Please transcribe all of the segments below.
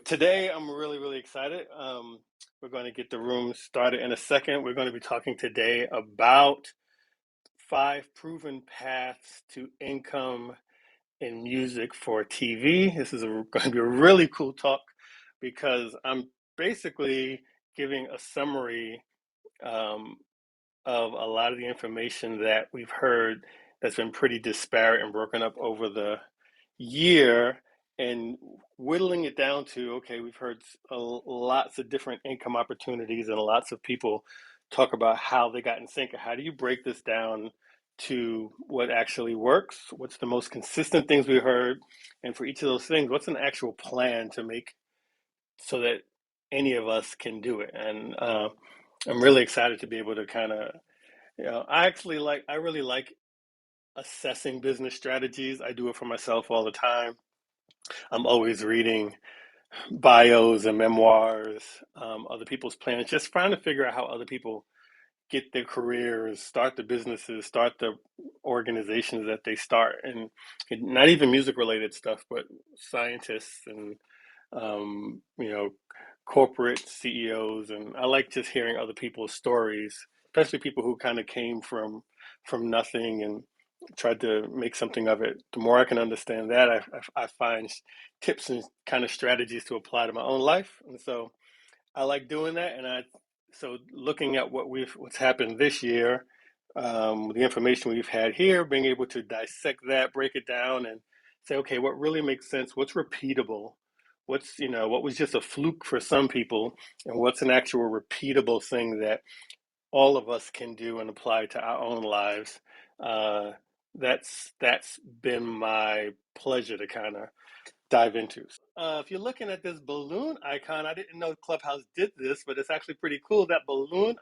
Today, I'm really, really excited. We're going to get the room started in a second. We're going to be talking today about 5 proven paths to income in music for TV. This is going to be a really cool talk because I'm basically giving a summary um, of a lot of the information that we've heard that's been pretty disparate and broken up over the year, and whittling it down to, okay, we've heard lots of different income opportunities and lots of people talk about how they got in sync. How do you break this down to what actually works? What's the most consistent things we heard? And for each of those things, what's an actual plan to make so that any of us can do it? And I'm really excited to be able to kind of, I really like assessing business strategies. I do it for myself all the time. I'm always reading bios and memoirs, other people's plans, just trying to figure out how other people get their careers, start the businesses, start the organizations that they start, and not even music related stuff, but scientists and you know, corporate CEOs. And I like just hearing other people's stories, especially people who kind of came from nothing and tried to make something of it. The more I can understand that, I find tips and kind of strategies to apply to my own life. And so I like doing that. So looking at what's happened this year, the information we've had here, being able to dissect that, break it down, and say, okay, what really makes sense? What's repeatable? What was just a fluke for some people, and what's an actual repeatable thing that all of us can do and apply to our own lives? Uh, that's been my pleasure to kind of dive into. If you're looking at this balloon icon, I didn't know Clubhouse did this, but it's actually pretty cool. That balloon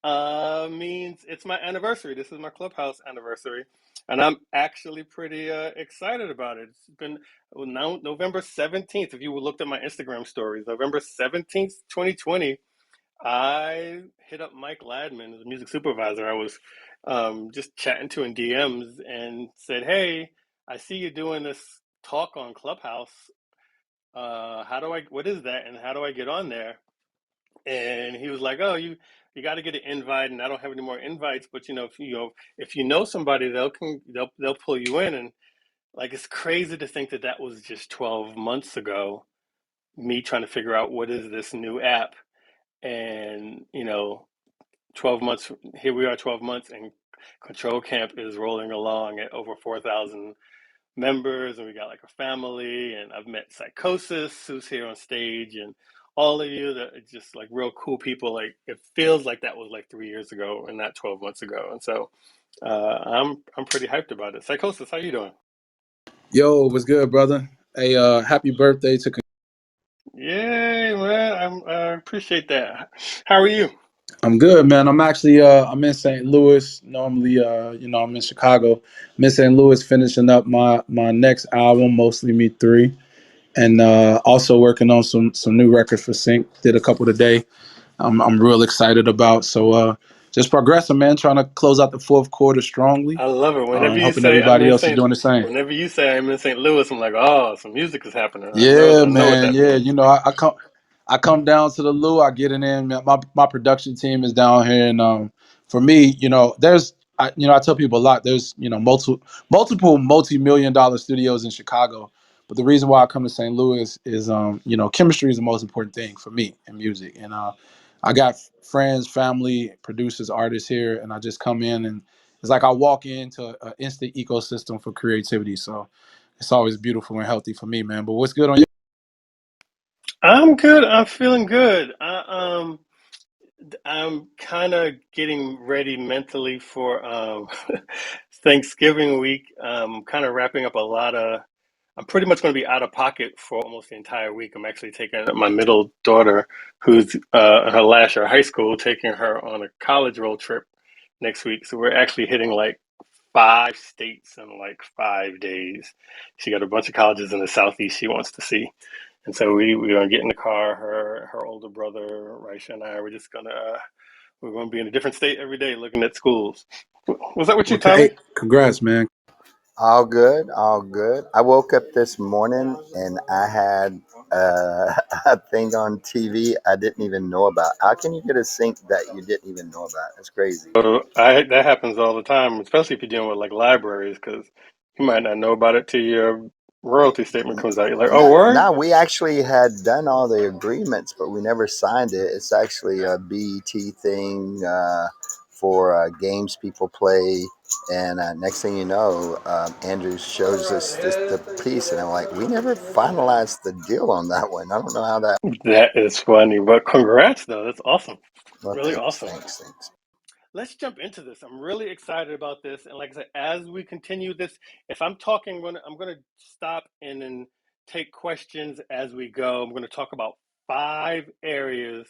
icon means it's my anniversary. This is my Clubhouse anniversary, and I'm actually pretty excited about it. It's been now November 17th. If you looked at my Instagram stories, November 17th, 2020, I hit up Mike Ladman, the music supervisor I was just chatting to in DMs, and said, "Hey, I see you doing this talk on Clubhouse. What is that, and how do I get on there?" And he was like, "Oh, you got to get an invite, and I don't have any more invites. But if you know somebody, they'll pull you in." And like, it's crazy to think that that was just 12 months ago. Me trying to figure out what is this new app, and 12 months, here we are, 12 months, and Control Camp is rolling along at over 4,000 members, and we got like a family. And I've met Psychosis, who's here on stage, and all of you that are just like real cool people. Like, it feels like that was like 3 years ago and not 12 months ago. And so I'm pretty hyped about it. Psychosis, how you doing? Yo, what's good, brother? Hey, happy birthday to. Yay, man! I appreciate that. How are you? I'm good, man. I'm actually I'm in St. Louis. Normally, I'm in Chicago. I'm in St. Louis finishing up my next album, Mostly Me 3, and also working on some new records for Sync. Did a couple today. I'm real excited about. So just progressing, man. Trying to close out the fourth quarter strongly. I love it. Hoping everybody else is doing the same. Whenever you say I'm in St. Louis, I'm like, oh, some music is happening. Yeah, I know what man. that Yeah, means. I come down to the Lou. I get it in. My production team is down here, and for me, I tell people a lot. There's multiple multi-million-dollar studios in Chicago, but the reason why I come to St. Louis is chemistry is the most important thing for me in music, and I got friends, family, producers, artists here, and I just come in and it's like I walk into an instant ecosystem for creativity. So it's always beautiful and healthy for me, man. But what's good on you? I'm good. I'm feeling good. I'm kind of getting ready mentally for Thanksgiving week. Kind of wrapping up a lot of. I'm pretty much going to be out of pocket for almost the entire week. I'm actually taking my middle daughter, who's in her last year of high school, taking her on a college road trip next week. So we're actually hitting like 5 states in like 5 days. She got a bunch of colleges in the southeast she wants to see. And so we're gonna get in the car. Her older brother, Raisha, and I. We're gonna be in a different state every day, looking at schools. Was that what you, Okay, Tommy? hey, congrats, man. All good, all good. I woke up this morning and I had a thing on TV I didn't even know about. How can you get a sync that you didn't even know about? That's crazy. So that happens all the time, especially if you're dealing with like libraries, because you might not know about it till your royalty statement comes out. You're like, oh, word? Now, we actually had done all the agreements, but we never signed it. It's actually a BET thing for games people play. And next thing you know, Andrew shows us the piece, and I'm like, we never finalized the deal on that one. I don't know how that. That is funny, but congrats though. That's awesome. Well, Really thanks, awesome. thanks, thanks. Let's jump into this. I'm really excited about this, and like I said, as we continue this, if I'm talking, I'm gonna stop and then take questions as we go. I'm gonna talk about 5 areas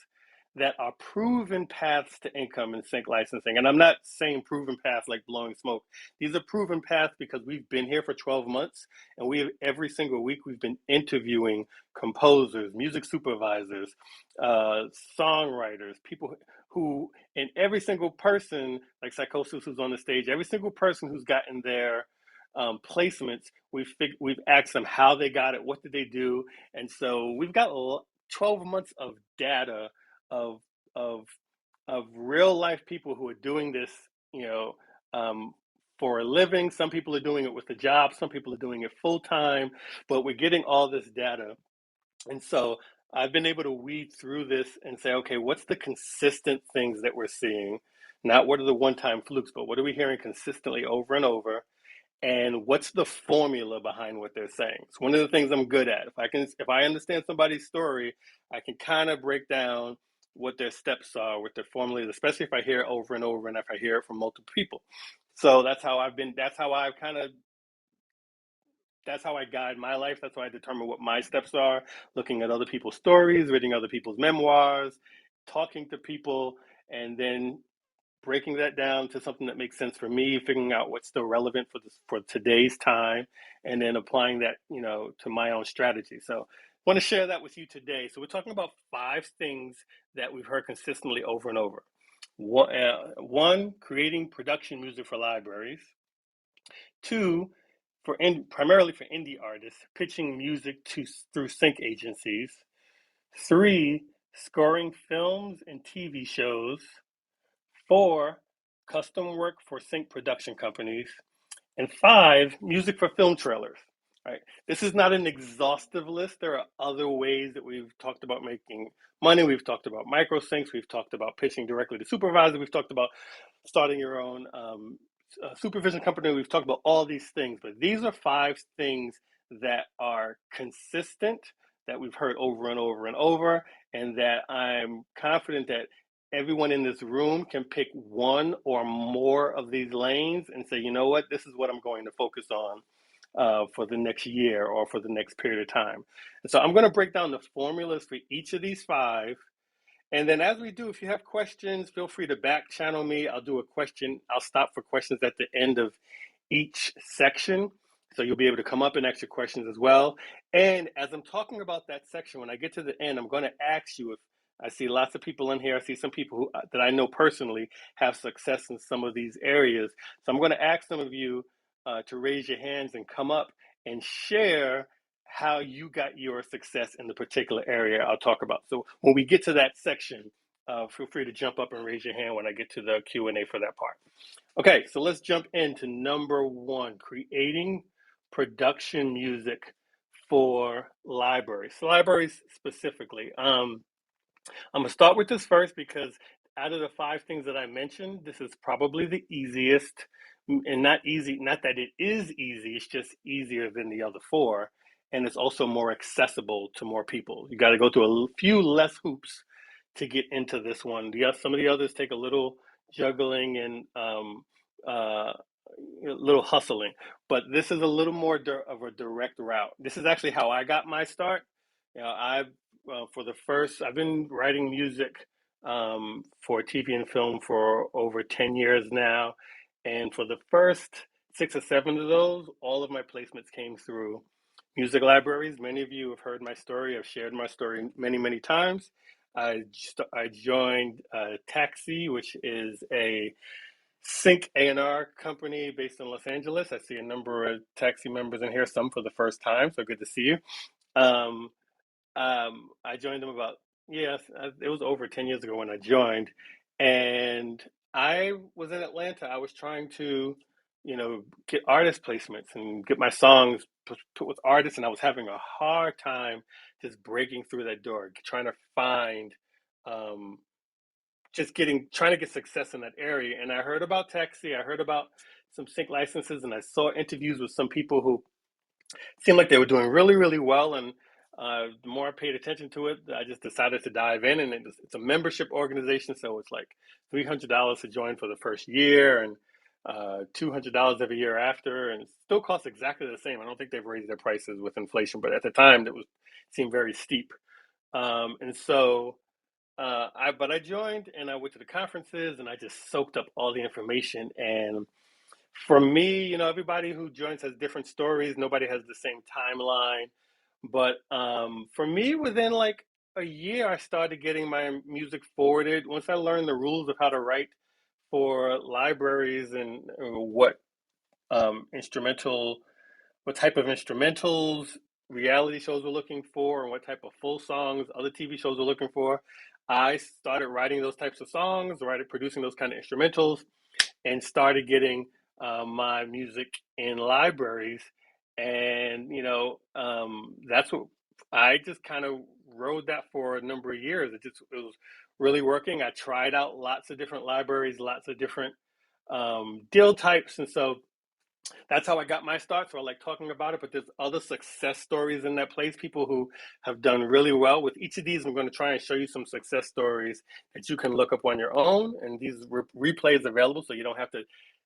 that are proven paths to income in sync licensing, and I'm not saying proven paths like blowing smoke. These are proven paths because we've been here for 12 months, and we have every single week we've been interviewing composers, music supervisors, songwriters, people who, and every single person, like Psychosis, who's on the stage, every single person who's gotten their placements, we've asked them how they got it, what did they do, and so we've got 12 months of data of of of real life people who are doing this, you know, for a living. Some people are doing it with a job, some people are doing it full time, but we're getting all this data, and so I've been able to weed through this and say, okay, what's the consistent things that we're seeing? Not what are the one-time flukes, but what are we hearing consistently over and over? And what's the formula behind what they're saying? It's one of the things I'm good at. If I understand somebody's story, I can kind of break down what their steps are, what their formula is, especially if I hear it over and over and if I hear it from multiple people. So that's how I guide my life. That's how I determine what my steps are, looking at other people's stories, reading other people's memoirs, talking to people, and then breaking that down to something that makes sense for me, figuring out what's still relevant for today's time, and then applying that, to my own strategy. So I want to share that with you today. So we're talking about 5 things that we've heard consistently over and over. One, creating production music for libraries. Two, primarily for indie artists, pitching music through sync agencies. Three, scoring films and TV shows. Four, custom work for sync production companies. And 5, music for film trailers. Right. This is not an exhaustive list. There are other ways that we've talked about making money. We've talked about micro syncs. We've talked about pitching directly to supervisors. We've talked about starting your own supervision company. We've talked about all these things, but these are 5 things that are consistent, that we've heard over and over and over, and that I'm confident that everyone in this room can pick one or more of these lanes and say, you know what, this is what I'm going to focus on for the next year or for the next period of time. And so I'm going to break down the formulas for each of these 5, and then as we do, if you have questions, feel free to back channel me. I'll do a question. I'll stop for questions at the end of each section. So you'll be able to come up and ask your questions as well. And as I'm talking about that section, when I get to the end, I'm going to ask you if I see lots of people in here. I see some people that I know personally have success in some of these areas. So I'm going to ask some of you to raise your hands and come up and share how you got your success in the particular area I'll talk about. So when we get to that section, feel free to jump up and raise your hand when I get to the Q&A for that part. Okay, so let's jump into number 1, creating production music for libraries. So libraries specifically. I'm gonna start with this first because out of the 5 things that I mentioned, this is probably the easiest, and not easy, not that it is easy, it's just easier than the other 4, and it's also more accessible to more people. You got to go through a few less hoops to get into this one. Some of the others take a little juggling and a little hustling, but this is a little more of a direct route. This is actually how I got my start. I I've been writing music for TV and film for over 10 years now. And for the first 6 or 7 of those, all of my placements came through music libraries. Many of you have heard my story. I've shared my story many, many times. I joined Taxi, which is a Sync A&R company based in Los Angeles. I see a number of taxi members in here, some for the first time, so good to see you. Um, I joined them about, yes, it was over 10 years ago when I joined. And I was in Atlanta. I was trying to, get artist placements and get my songs put with artists. And I was having a hard time just breaking through that door, trying to find, um, trying to get success in that area. And I heard about Taxi. I heard about some sync licenses, and I saw interviews with some people who seemed like they were doing really, really well. And the more I paid attention to it, I just decided to dive in. And it's a membership organization, so it's like $300 to join for the first year, and $200 every year after, and it still costs exactly the same. I don't think they've raised their prices with inflation, but at the time, seemed very steep. And so I joined, and I went to the conferences, and I just soaked up all the information. And for me, everybody who joins has different stories. Nobody has the same timeline. But for me, within like a year, I started getting my music forwarded. Once I learned the rules of how to write for libraries, and instrumental, what type of instrumentals reality shows were looking for, and what type of full songs other TV shows were looking for, I started writing those types of songs, started producing those kind of instrumentals, and started getting my music in libraries. And that's what I just kind of rode that for a number of years. It was really working. I tried out lots of different libraries, lots of different deal types, and so that's how I got my start. So I like talking about it, but there's other success stories in that place, people who have done really well. With each of these, I'm going to try and show you some success stories that you can look up on your own. And these replays available, so you don't have to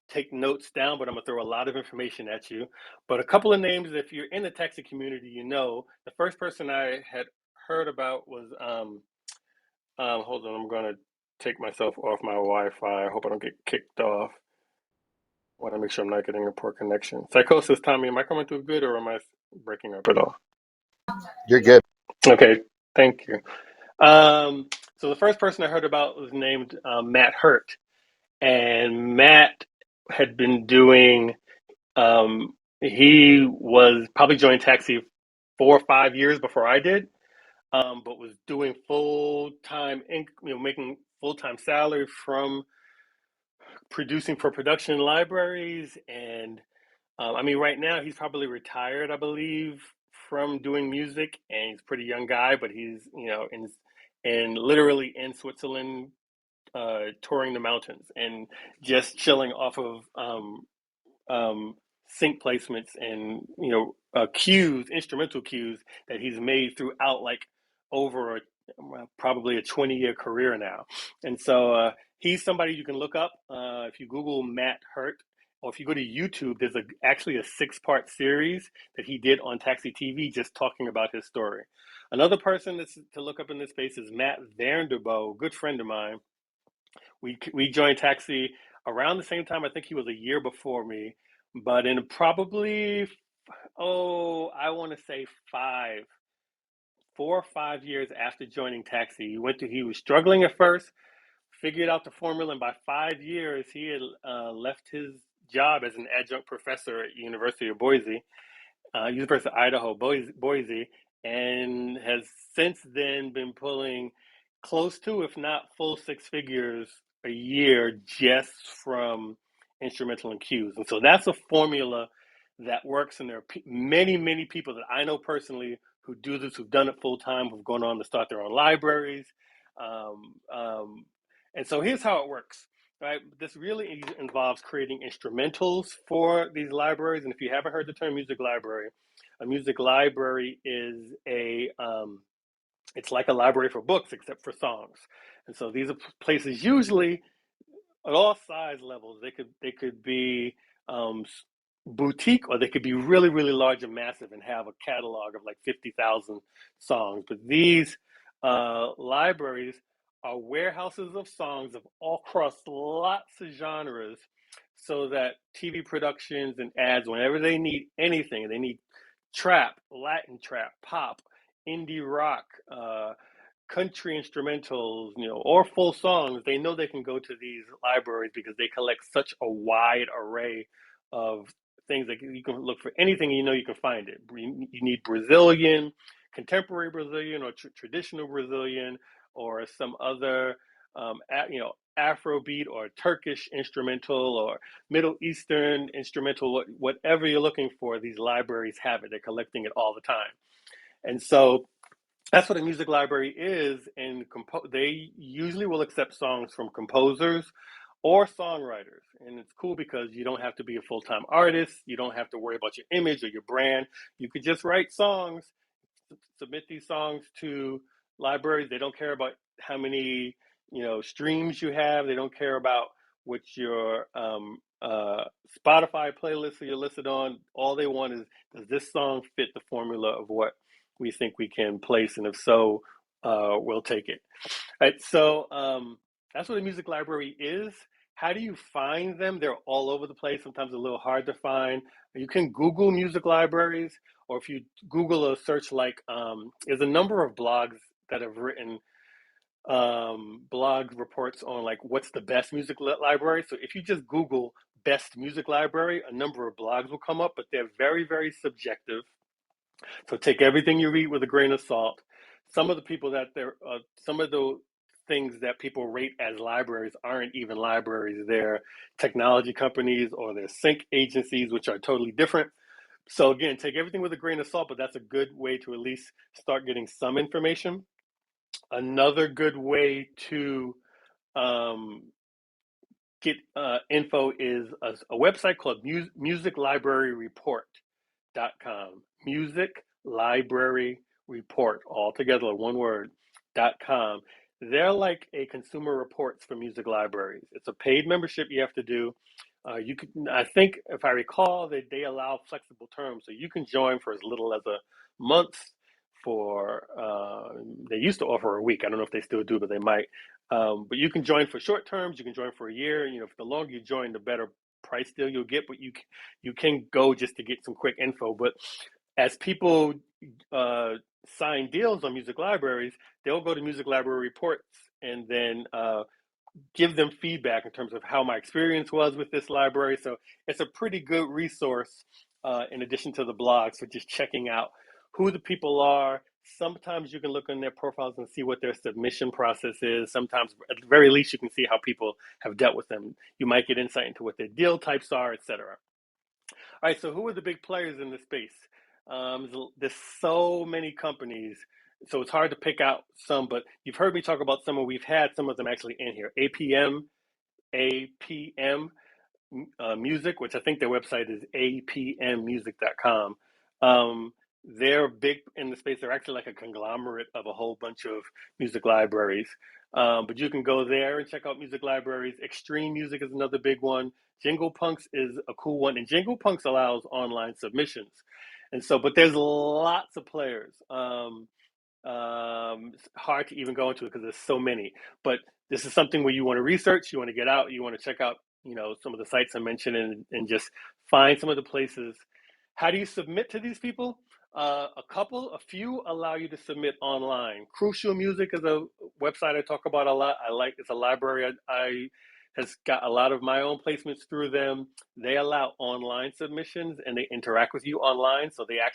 take notes down, but I'm going to throw a lot of information at you. But a couple of names, if you're in the taxi community, the first person I had heard about was, hold on, I'm going to take myself off my Wi-Fi. I hope I don't get kicked off. I want to make sure I'm not getting a poor connection. Psychosis, Tommy, am I coming through good, or am I breaking up at all? You're good. Okay, thank you. So the first person I heard about was named Matt Hurt, and Matt had been doing. He was probably joined Taxi 4 or 5 years before I did, but was doing full time, making full time salary from producing for production libraries. And right now he's probably retired, I believe, from doing music, and he's a pretty young guy, but he's, literally in Switzerland, touring the mountains and just chilling off of um, sync placements and cues, instrumental cues that he's made throughout, like, over probably a 20-year career now. And so he's somebody you can look up if you Google Matt Hurt, or if you go to YouTube. There's actually a 6-part series that he did on Taxi TV, just talking about his story. Another person that's to look up in this space is Matt Vanderbo, good friend of mine. We joined Taxi around the same time. I think he was a year before me, but in probably, I want to say 4 or 5 years after joining Taxi, he was struggling at first, figured out the formula, and by 5 years he had left his job as an adjunct professor at University of Boise, University of Idaho, Boise, and has since then been pulling close to, if not full, 6 figures a year just from instrumental and cues. And so that's a formula that works. And there are many, many people that I know personally who do this, who've done it full time, who've gone on to start their own libraries. Um, um, and so here's how it works. Right, this really involves creating instrumentals for these libraries. And if you haven't heard the term music library, a music library is it's like a library for books except for songs. And so these are places usually at all size levels. They could be boutique, or they could be really, really large and massive and have a catalog of like 50,000 songs. But these libraries are warehouses of songs of all across lots of genres, so that TV productions and ads, whenever they need anything, they need trap, Latin trap, pop, indie rock, country instrumentals, or full songs, they know they can go to these libraries because they collect such a wide array of things that you can look for anything, you can find it. You need Brazilian, contemporary Brazilian, or traditional Brazilian, or some other, Afrobeat or Turkish instrumental or Middle Eastern instrumental, whatever you're looking for, these libraries have it. They're collecting it all the time. And so that's what a music library is. And they usually will accept songs from composers or songwriters. And it's cool because you don't have to be a full-time artist. You don't have to worry about your image or your brand. You could just write songs, submit these songs to libraries. They don't care about how many streams you have. They don't care about which your Spotify playlist you're listed on. All they want is, does this song fit the formula of what we think we can place, and if so, we'll take it. Right. So that's what a music library is. How do you find them? They're all over the place. Sometimes a little hard to find. You can Google music libraries, or if you Google a search like, there's a number of blogs that have written blog reports on like what's the best music library. So if you just Google best music library, a number of blogs will come up, but they're very, very subjective. So take everything you read with a grain of salt. Some of the people some of the things that people rate as libraries aren't even libraries. They're technology companies or they're sync agencies, which are totally different. So again, take everything with a grain of salt, but that's a good way to at least start getting some information. Another good way to um, get info is a website called musiclibraryreport.com. Music Library Report, all together, one word, .com. They're like a Consumer Reports for music libraries. It's a paid membership you have to do. You can, I think, if I recall, they allow flexible terms, so you can join for as little as a month. For they used to offer a week. I don't know if they still do, but they might. But you can join for short terms. You can join for a year. The longer you join, the better price deal you'll get. But you can go just to get some quick info. But as people sign deals on music libraries, they'll go to music library reports and then give them feedback in terms of how my experience was with this library. So it's a pretty good resource in addition to the blogs for just checking out who the people are. Sometimes you can look on their profiles and see what their submission process is. Sometimes, at the very least, you can see how people have dealt with them. You might get insight into what their deal types are, etc. All right, so who are the big players in this space? There's so many companies, so it's hard to pick out some, but you've heard me talk about some, and we've had some of them actually in here. APM Music, which I think their website is apmmusic.com. They're big in the space. They're actually like a conglomerate of a whole bunch of music libraries. But you can go there and check out music libraries. Extreme Music is another big one. Jingle Punks is a cool one, and Jingle Punks allows online submissions. And so, but there's lots of players. It's hard to even go into it because there's so many. But this is something where you want to research, you want to get out, you want to check out, some of the sites I mentioned, and just find some of the places. How do you submit to these people? A few allow you to submit online. Crucial Music is a website I talk about a lot. It's a library I has got a lot of my own placements through them. They allow online submissions and they interact with you online. So they're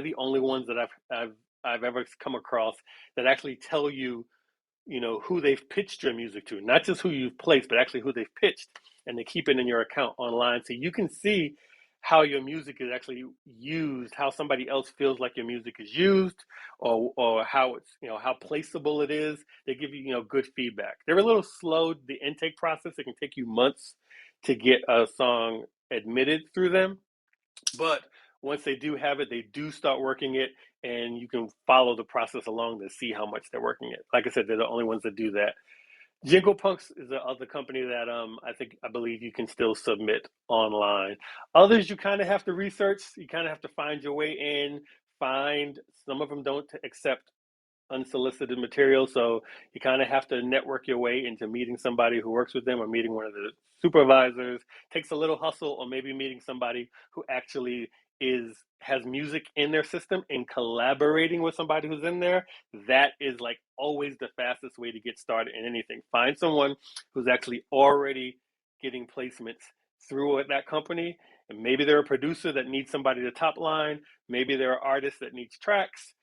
the only ones that I've ever come across that actually tell you, who they've pitched your music to, not just who you've placed, but actually who they've pitched, and they keep it in your account online. So you can see how your music is actually used, how somebody else feels like your music is used, or how it's, how placeable it is. They give you, good feedback. They're a little slow, the intake process. It can take you months to get a song admitted through them. But once they do have it, they do start working it, and you can follow the process along to see how much they're working it. Like I said, they're the only ones that do that. Jingle Punks is the other company that I believe you can still submit online. Others you kind of have to research. You kind of have to find your way in. Find some of them don't accept unsolicited material, so you kind of have to network your way into meeting somebody who works with them or meeting one of the supervisors. Takes a little hustle, or maybe meeting somebody who actually has music in their system and collaborating with somebody who's in there, that is like always the fastest way to get started in anything. Find someone who's actually already getting placements through that company. And maybe they're a producer that needs somebody to top line. Maybe they're an artist that needs tracks,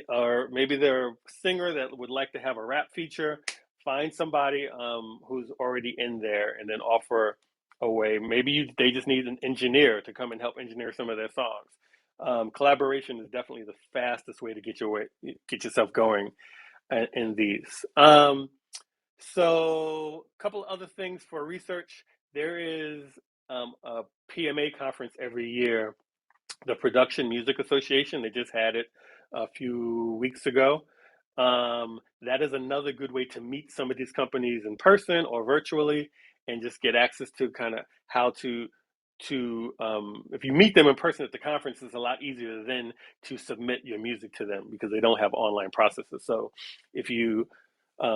or maybe they're a singer that would like to have a rap feature. Find somebody who's already in there and then offer a way. Maybe they just need an engineer to come and help engineer some of their songs. Collaboration is definitely the fastest way to get yourself going in these. So a couple of other things for research. There is a PMA conference every year, the Production Music Association. They just had it a few weeks ago. That is another good way to meet some of these companies in person or virtually, and just get access to kind of how to if you meet them in person at the conference, it's a lot easier then to submit your music to them because they don't have online processes. So if you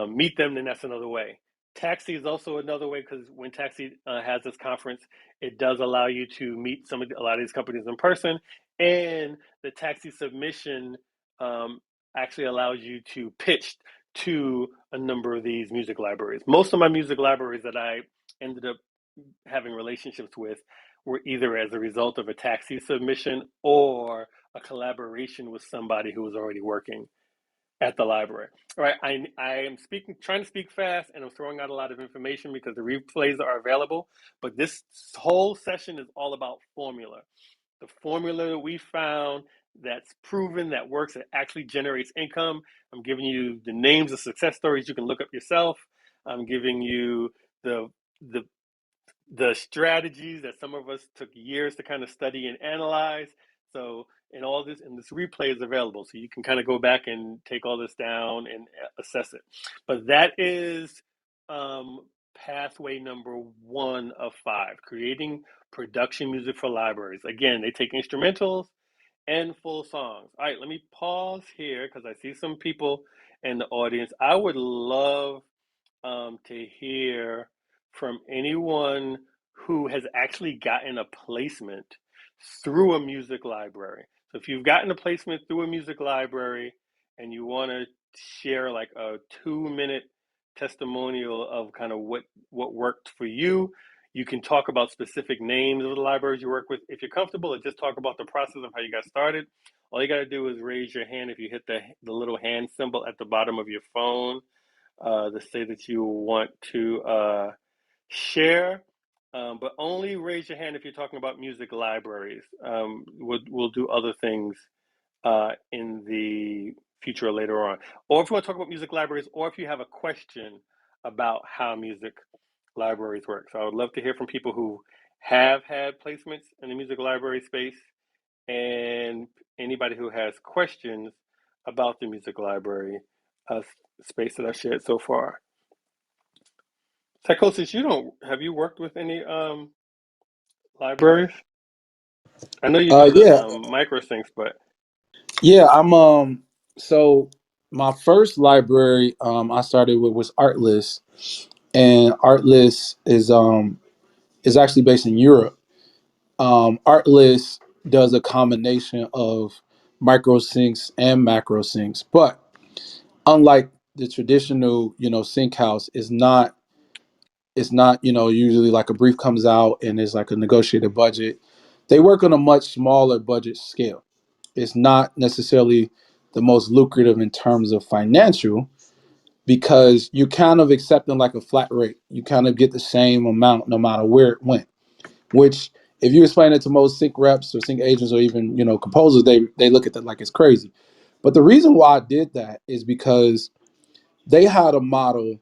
meet them, then that's another way. Taxi is also another way, because when Taxi has this conference, it does allow you to meet a lot of these companies in person, and the Taxi submission actually allows you to pitch to a number of these music libraries. Most of my music libraries that I ended up having relationships with were either as a result of a Taxi submission or a collaboration with somebody who was already working at the library. All right, I am trying to speak fast, and I'm throwing out a lot of information because the replays are available. But this whole session is all about formula. The formula that we found that's proven, that works, that actually generates income. I'm giving you the names of success stories you can look up yourself. I'm giving you the the the strategies that some of us took years to kind of study and analyze. So, and all this, and this replay is available, so you can kind of go back and take all this down and assess it. But that is pathway number 1 of 5: creating production music for libraries. Again, they take instrumentals and full songs. All right, let me pause here because I see some people in the audience. I would love to hear from anyone who has actually gotten a placement through a music library. So if you've gotten a placement through a music library and you want to share like a 2-minute testimonial of kind of what worked for you, you can talk about specific names of the libraries you work with. If you're comfortable, or just talk about the process of how you got started. All you got to do is raise your hand if you hit the little hand symbol at the bottom of your phone to say that you want to share, but only raise your hand if you're talking about music libraries. We'll do other things in the future or later on. Or if you want to talk about music libraries, or if you have a question about how music libraries work. So I would love to hear from people who have had placements in the music library space, and anybody who has questions about the music library uh, space that I've shared so far. Psychosis, have you worked with any libraries? I know you do the Yeah, micro syncs, but yeah. So my first library I started with was Artlist, and Artlist is actually based in Europe. Artlist does a combination of micro syncs and macro syncs, but unlike the traditional, sync house, is not it's not, usually like a brief comes out and it's like a negotiated budget. They work on a much smaller budget scale. It's not necessarily the most lucrative in terms of financial, because you kind of accepting like a flat rate. You kind of get the same amount no matter where it went. Which, if you explain it to most sync reps or sync agents or even composers, they look at that like it's crazy. But the reason why I did that is because they had a model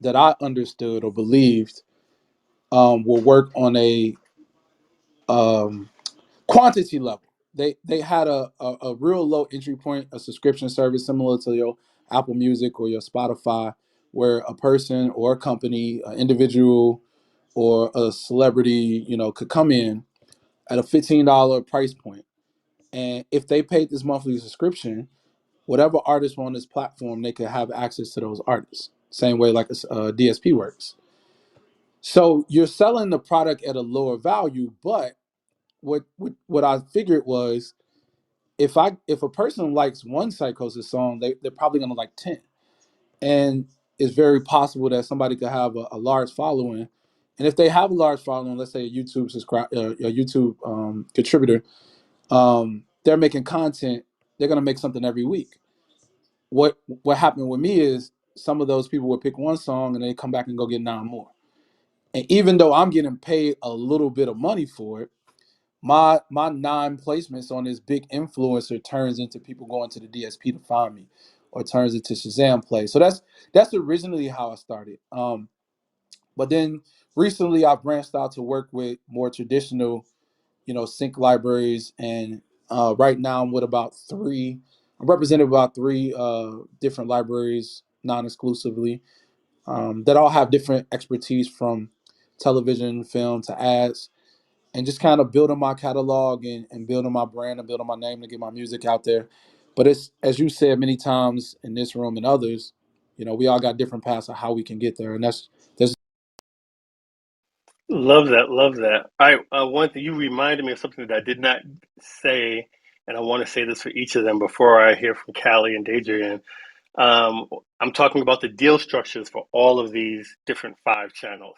that I understood or believed will work on a um, quantity level. They had a real low entry point, a subscription service similar to your Apple Music or your Spotify, where a person or a company, an individual or a celebrity, could come in at a $15 price point, and if they paid this monthly subscription, whatever artists were on this platform, they could have access to those artists. Same way like a DSP works. So you're selling the product at a lower value, but what I figured was if a person likes one Psychosis song, they're probably gonna like 10. And it's very possible that somebody could have a large following. And if they have a large following, let's say a YouTube contributor, they're making content, they're gonna make something every week. What happened with me is some of those people would pick one song and they come back and go get 9 more. And even though I'm getting paid a little bit of money for it, my 9 placements on this big influencer turns into people going to the DSP to find me, or turns into Shazam play. So that's originally how I started. But then recently I've branched out to work with more traditional, sync libraries, and right now I'm with about three. I'm represented about three different libraries non-exclusively, that all have different expertise from television, film to ads, and just kind of building my catalog and building my brand and building my name to get my music out there. But it's, as you said many times in this room and others, we all got different paths of how we can get there, and that's Love that, love that. I one thing you reminded me of something that I did not say, and I want to say this for each of them before I hear from Callie and Adrian. I'm talking about the deal structures for all of these different 5 channels,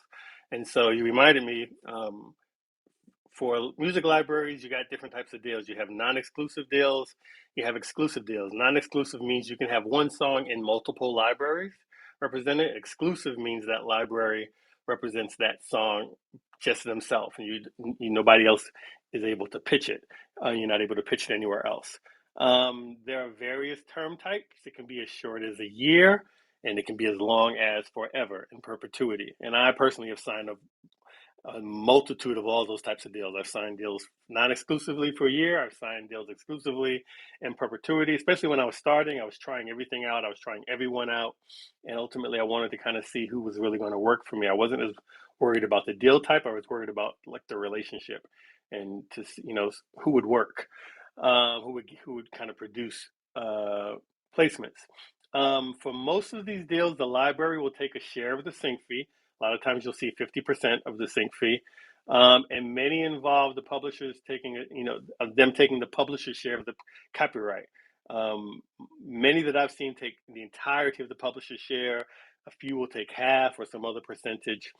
and so you reminded me. For music libraries, you got different types of deals. You have non-exclusive deals, you have exclusive deals. Non-exclusive means you can have one song in multiple libraries represented. Exclusive means that library represents that song just themselves, and nobody else is able to pitch it. You're not able to pitch it anywhere else. There are various term types. It can be as short as a year, and it can be as long as forever in perpetuity. And I personally have signed a multitude of all those types of deals. I've signed deals non-exclusively for a year. I've signed deals exclusively in perpetuity. Especially when I was starting, I was trying everything out. I was trying everyone out, and ultimately, I wanted to kind of see who was really going to work for me. I wasn't as worried about the deal type. I was worried about like the relationship, and to who would work, who would kind of produce placements. For most of these deals, the library will take a share of the sync fee. A lot of times you'll see 50% of the sync fee. And many involve the publishers taking it, of them taking the publisher's share of the copyright. Um, Many that I've seen take the entirety of the publisher's share. A few will take half or some other percentage.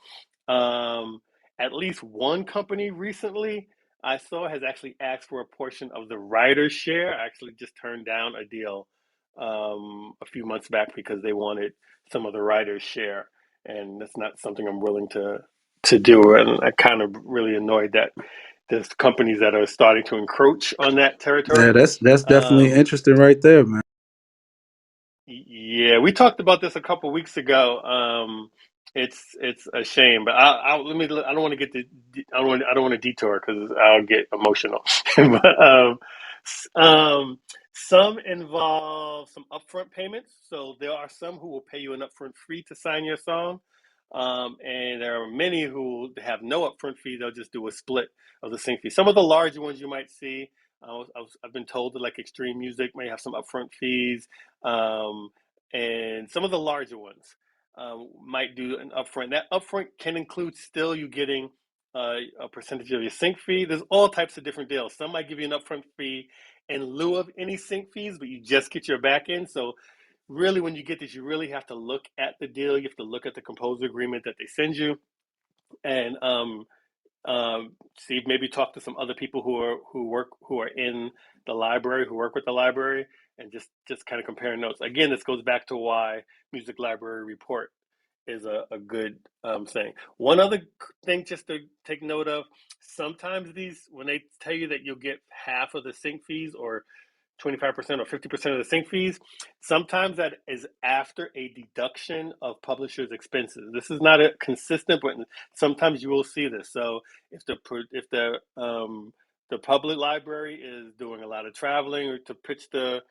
Um, at least one company recently I saw has actually asked for a portion of the writer's share. I actually just turned down a deal a few months back because they wanted some of the writer's share, and that's not something I'm willing to do. And I kind of really annoyed that there's companies that are starting to encroach on that yeah, territory. that's definitely Um, interesting right there, man. yeah, we talked about this a couple weeks ago. It's a shame, but let me. I don't want to get the. I don't want to detour because I'll get emotional. But some involve some upfront payments. So there are some who will pay you an upfront fee to sign your song, and there are many who have no upfront fee. They'll just do a split of the sync fee. Some of the larger ones you might see. I've been told that like Extreme Music may have some upfront fees, um, and some of the larger ones might do an upfront. That upfront can include still you getting a percentage of your sync fee. There's all types of different deals. Some might give you an upfront fee in lieu of any sync fees, but you just get your back end. So really, when you get this, you really have to look at the deal. You have to look at the composer agreement that they send you, and see, maybe talk to some other people who are in the library, who work with the library, and just kind of compare notes. Again, this goes back to why Music Library Report is a good thing. One other thing just to take note of: sometimes these, when they tell you that you'll get half of the sync fees or 25% or 50% of the sync fees, sometimes that is after a deduction of publishers' expenses. This is not a consistent, but sometimes you will see this. So if the public library is doing a lot of traveling or to pitch their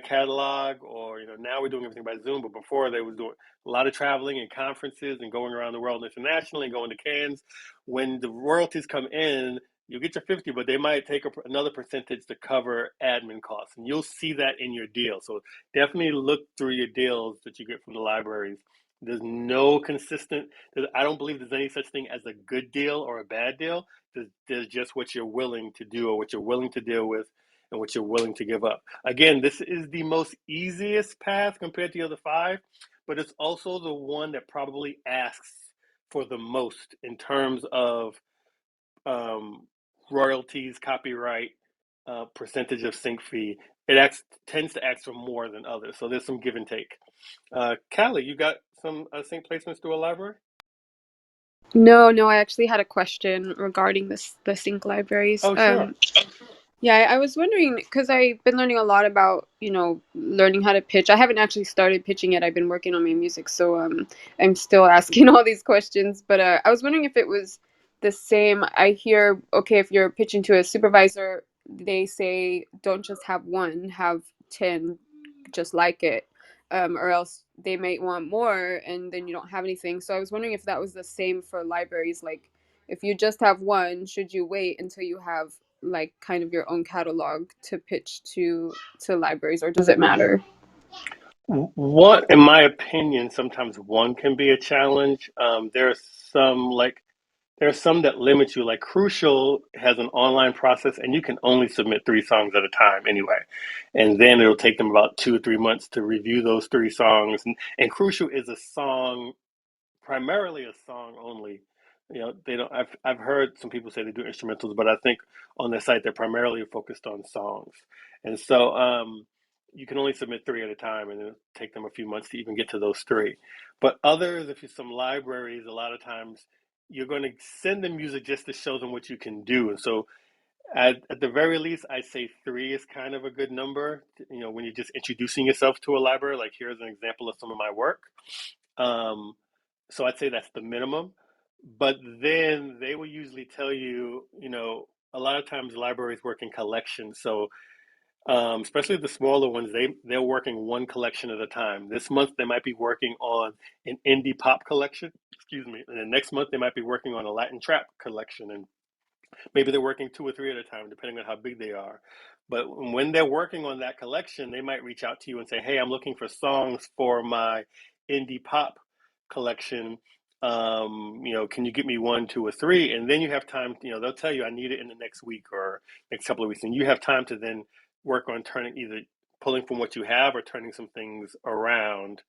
catalog, or now we're doing everything by Zoom, but before they was doing a lot of traveling and conferences and going around the world internationally and going to Cannes. When the royalties come in, you get your 50, but they might take another percentage to cover admin costs, and you'll see that in your deal. So definitely look through your deals that you get from the libraries There's no consistent. I don't believe there's any such thing as a good deal or a bad deal. There's just what you're willing to do or what you're willing to deal with and what you're willing to give up. Again, this is the most easiest path compared to the other five, but it's also the one that probably asks for the most in terms of um, royalties, copyright, percentage of sync fee. Tends to ask for more than others. So there's some give and take. Callie, you got some sync placements through a library? No, no, I actually had a question regarding the sync libraries. Oh, sure. Yeah, I was wondering because I've been learning a lot about, learning how to pitch. I haven't actually started pitching yet. I've been working on my music, so I'm still asking all these questions. But I was wondering if it was the same. I hear, okay, if you're pitching to a supervisor, they say don't just have one, have 10, just like it, or else they might want more, and then you don't have anything. So I was wondering if that was the same for libraries, like if you just have one, should you wait until you have like kind of your own catalog to pitch to libraries, or does it matter? One, in my opinion, sometimes one can be a challenge. Some like there are some that limit you. Like Crucial has an online process, and you can only submit 3 songs at a time anyway. And then it'll take them about 2 or 3 months to review those 3 songs. And Crucial is a song primarily a song only. They don't. I've heard some people say they do instrumentals, but I think on their site they're primarily focused on songs, and so you can only submit 3 at a time, and it'll take them a few months to even get to those 3. But others, if you some libraries, a lot of times you're going to send them music just to show them what you can do, and so at the very least, I say 3 is kind of a good number. When you're just introducing yourself to a library, like here's an example of some of my work. Um, so I'd say that's the minimum. But then they will usually tell you, a lot of times libraries work in collections. So especially the smaller ones, they're working one collection at a time. This month they might be working on an indie pop collection, excuse me, and then next month they might be working on a Latin trap collection, and maybe they're working 2 or 3 at a time, depending on how big they are. But when they're working on that collection, they might reach out to you and say, "Hey, I'm looking for songs for my indie pop collection. Can you get me 1, 2, or 3?" And then you have time. They'll tell you, "I need it in the next week or next couple of weeks," and you have time to then work on turning either pulling from what you have or turning some things around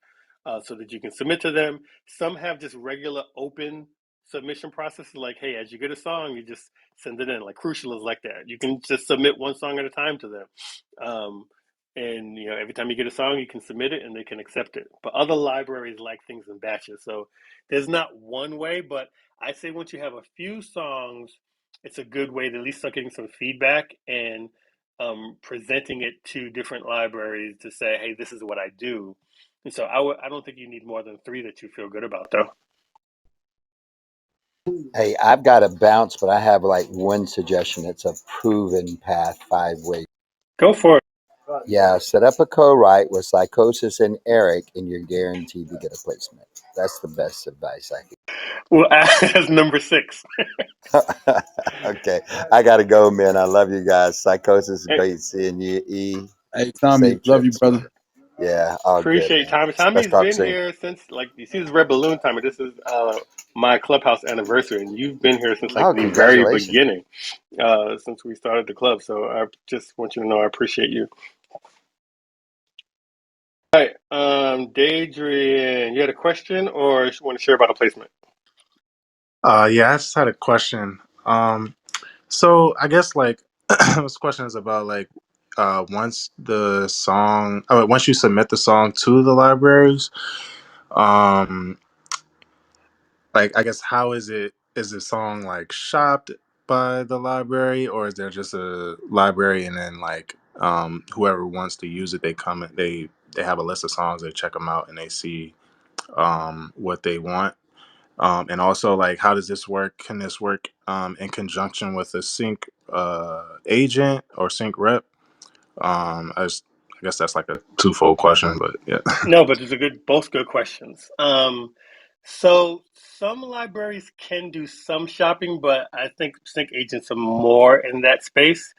so that you can submit to them. Some have just regular open submission processes, like, hey, as you get a song, you just send it in. Like Crucial is like that. You can just submit 1 song at a time to them. And every time you get a song, you can submit it and they can accept it. But other libraries like things in batches. So there's not one way, but I say once you have a few songs, it's a good way to at least start getting some feedback and presenting it to different libraries to say, hey, this is what I do. And so I don't think you need more than 3 that you feel good about, though. Hey, I've got a bounce, but I have like one suggestion. It's a proven path 5 way. Go for it. Yeah, set up a co-write with Psychosis and Eric, and you're guaranteed to get a placement. That's the best advice I Well, as number 6. can. Okay, I gotta go, man. I love you guys. Psychosis, Hey, great seeing you. E, Hey, Tommy, safe love you, trips, brother. man. Yeah, all good, appreciate man. Tommy. Let's Tommy's talk been soon. here since, like, you see this red balloon, Tommy. This is my Clubhouse anniversary, and you've been here since, like, Oh, the very congratulations. beginning, since we started the club. So I just want you to know I appreciate you. All right, Daydrian, you had a question or you want to share about a placement? Yeah, I just had a question. So I guess like this question is about like once you submit the song to the libraries, um, like I guess how is the song like shopped by the library, or is there just a library and then like whoever wants to use it, they have a list of songs, they check them out and they see what they want. And also, like, how does this work? Can this work in conjunction with a sync agent or sync rep? I guess that's like a twofold question, but yeah. No, but it's both good questions. So some libraries can do some shopping, but I think sync agents are more in that space.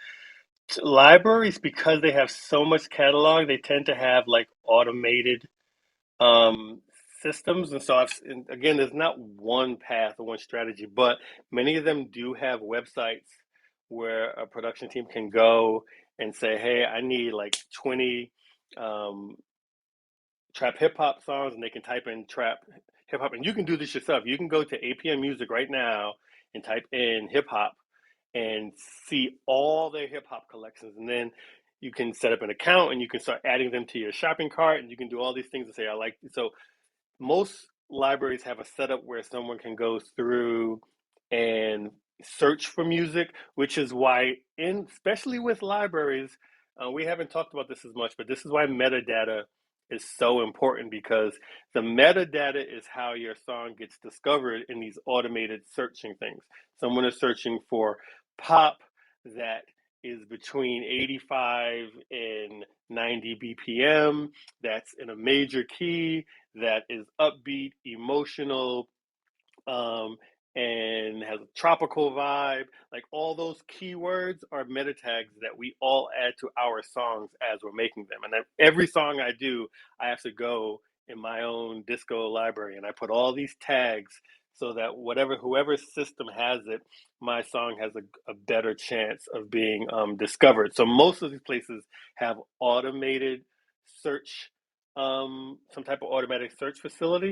Libraries, because they have so much catalog, they tend to have like automated um, systems, and so and again, there's not one path or one strategy, but many of them do have websites where a production team can go and say, "Hey, I need like 20 um, trap hip hop songs," and they can type in trap hip hop, and you can do this yourself. You can go to APM Music right now and type in hip hop and see all their hip hop collections, and then you can set up an account and you can start adding them to your shopping cart, and you can do all these things and say, "I like." So most libraries have a setup where someone can go through and search for music, which is why, especially with libraries, we haven't talked about this as much, but this is why metadata is so important, because the metadata is how your song gets discovered in these automated searching things. Someone is searching for pop that is between 85 and 90 BPM, that's in a major key, that is upbeat, emotional, um, and has a tropical vibe. Like, all those keywords are meta tags that we all add to our songs as we're making them. And then every song I do, I have to go in my own disco library and I put all these tags so that whoever system has it, my song has a better chance of being discovered. So most of these places have automated search, some type of automatic search facility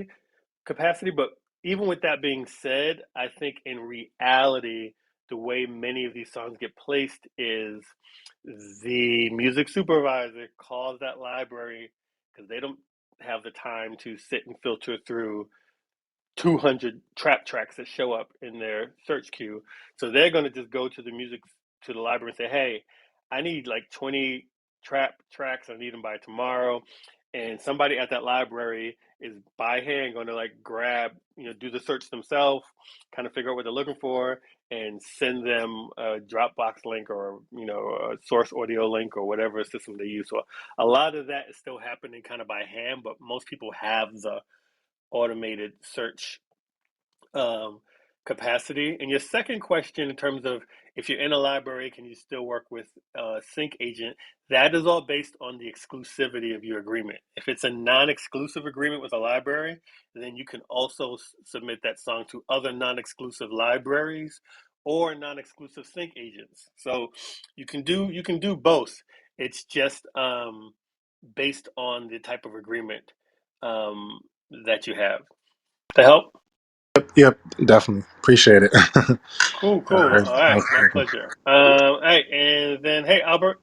capacity. But even with that being said, I think in reality, the way many of these songs get placed is the music supervisor calls that library because they don't have the time to sit and filter through 200 trap tracks that show up in their search queue. So they're going to just go to the library and say, "Hey, I need like 20 trap tracks. I need them by tomorrow." And somebody at that library is by hand going to like grab, do the search themselves, kind of figure out what they're looking for, and send them a Dropbox link or, a source audio link or whatever system they use. So a lot of that is still happening kind of by hand, but most people have the automated search um, capacity. And your second question, in terms of if you're in a library, can you still work with sync agent? That is all based on the exclusivity of your agreement. If it's a non-exclusive agreement with a library, then you can also submit that song to other non-exclusive libraries or non-exclusive sync agents. So you can do both. It's just based on the type of agreement um, that you have. To help? Yep, definitely appreciate it. Cool, All cool. right. All right, my pleasure. All right, and then hey, Albert.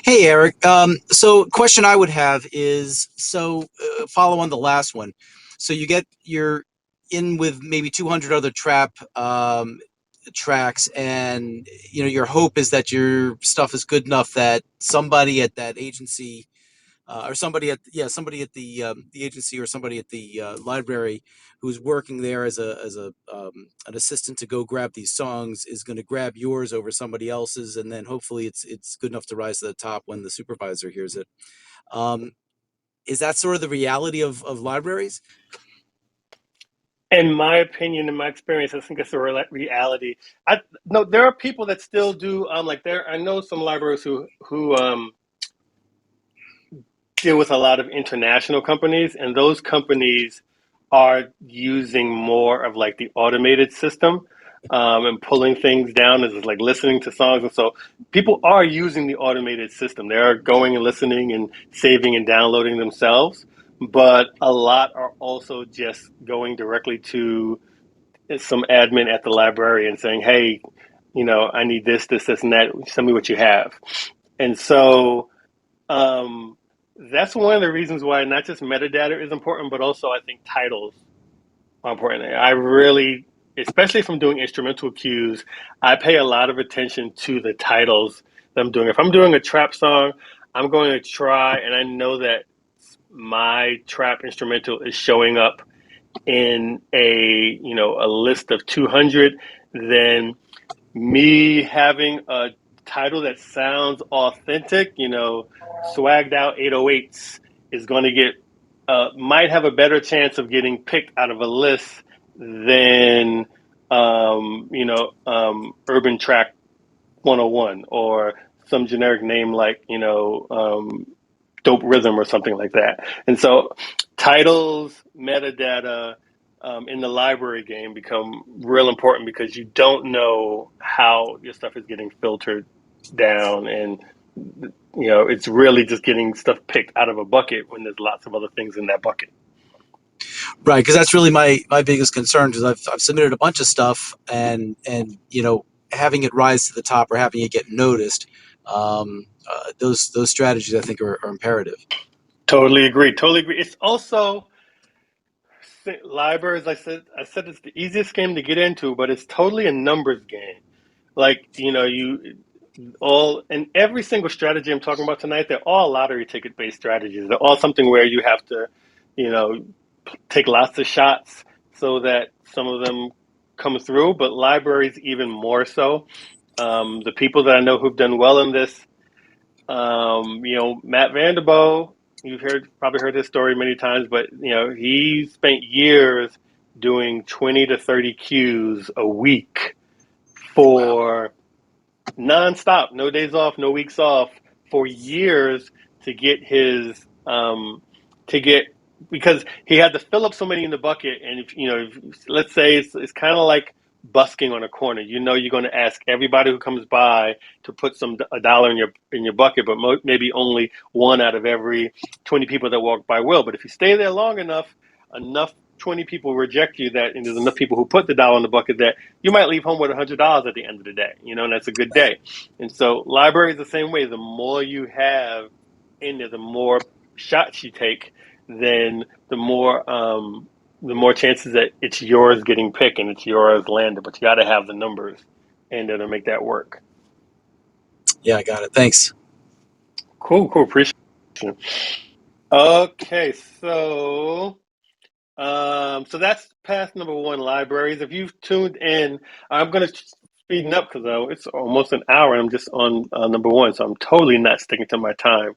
Hey, Eric. So, question I would have is follow on the last one. So you're in with maybe 200 other trap tracks, and your hope is that your stuff is good enough that somebody at that agency, or somebody at the agency, or somebody at the library who's working there as a an assistant to go grab these songs, is going to grab yours over somebody else's, and then hopefully it's good enough to rise to the top when the supervisor hears it. Um, is that sort of the reality of libraries? In my opinion, in my experience, I think it's a reality. I No, there are people that still do like there. I know some libraries who deal with a lot of international companies, and those companies are using more of like the automated system, and pulling things down as like listening to songs. And so people are using the automated system. They are going and listening and saving and downloading themselves. But a lot are also just going directly to some admin at the library and saying, "Hey, I need this, and that. Tell me what you have." And so um, that's one of the reasons why not just metadata is important, but also I think titles are important. I really, especially if I'm doing instrumental cues, I pay a lot of attention to the titles that I'm doing. If I'm doing a trap song, I'm going to try, and I know that my trap instrumental is showing up in a list of 200, then me having a title that sounds authentic, swagged out 808s is going to get might have a better chance of getting picked out of a list than urban track 101 or some generic name like dope rhythm or something like that. And so titles, metadata in the library game become real important because you don't know how your stuff is getting filtered down, and it's really just getting stuff picked out of a bucket when there's lots of other things in that bucket. Right, because that's really my biggest concern. Because I've submitted a bunch of stuff, and having it rise to the top or having it get noticed, those strategies I think are imperative. Totally agree. Totally agree. It's also libraries. I said it's the easiest game to get into, but it's totally a numbers game. Like you all and every single strategy I'm talking about tonight, they're all lottery ticket based strategies. They're all something where you have to, you know, take lots of shots so that some of them come through. But libraries even more so. The people that I know who've done well in this, Matt Vanderbo, you've probably heard his story many times, but he spent years doing 20 to 30 cues a week Wow. for nonstop, no days off, no weeks off, for years to get his to get because he had to fill up so many in the bucket. And if let's say it's kind of like busking on a corner. You're going to ask everybody who comes by to put a dollar in your bucket, but maybe only one out of every 20 people that walk by will. But if you stay there long enough 20 people reject you, that and there's enough people who put the dollar in the bucket, that you might leave home with $100 at the end of the day, and that's a good day. And so library is the same way. The more you have in there, the more shots you take, then the more chances that it's yours getting picked and it's yours landed. But you got to have the numbers in there to make that work. Yeah, I got it. Thanks. Cool, appreciate it. Okay, so that's path number one, libraries. If you've tuned in, I'm going to speeding up because it's almost an hour and I'm just on number one, so I'm totally not sticking to my time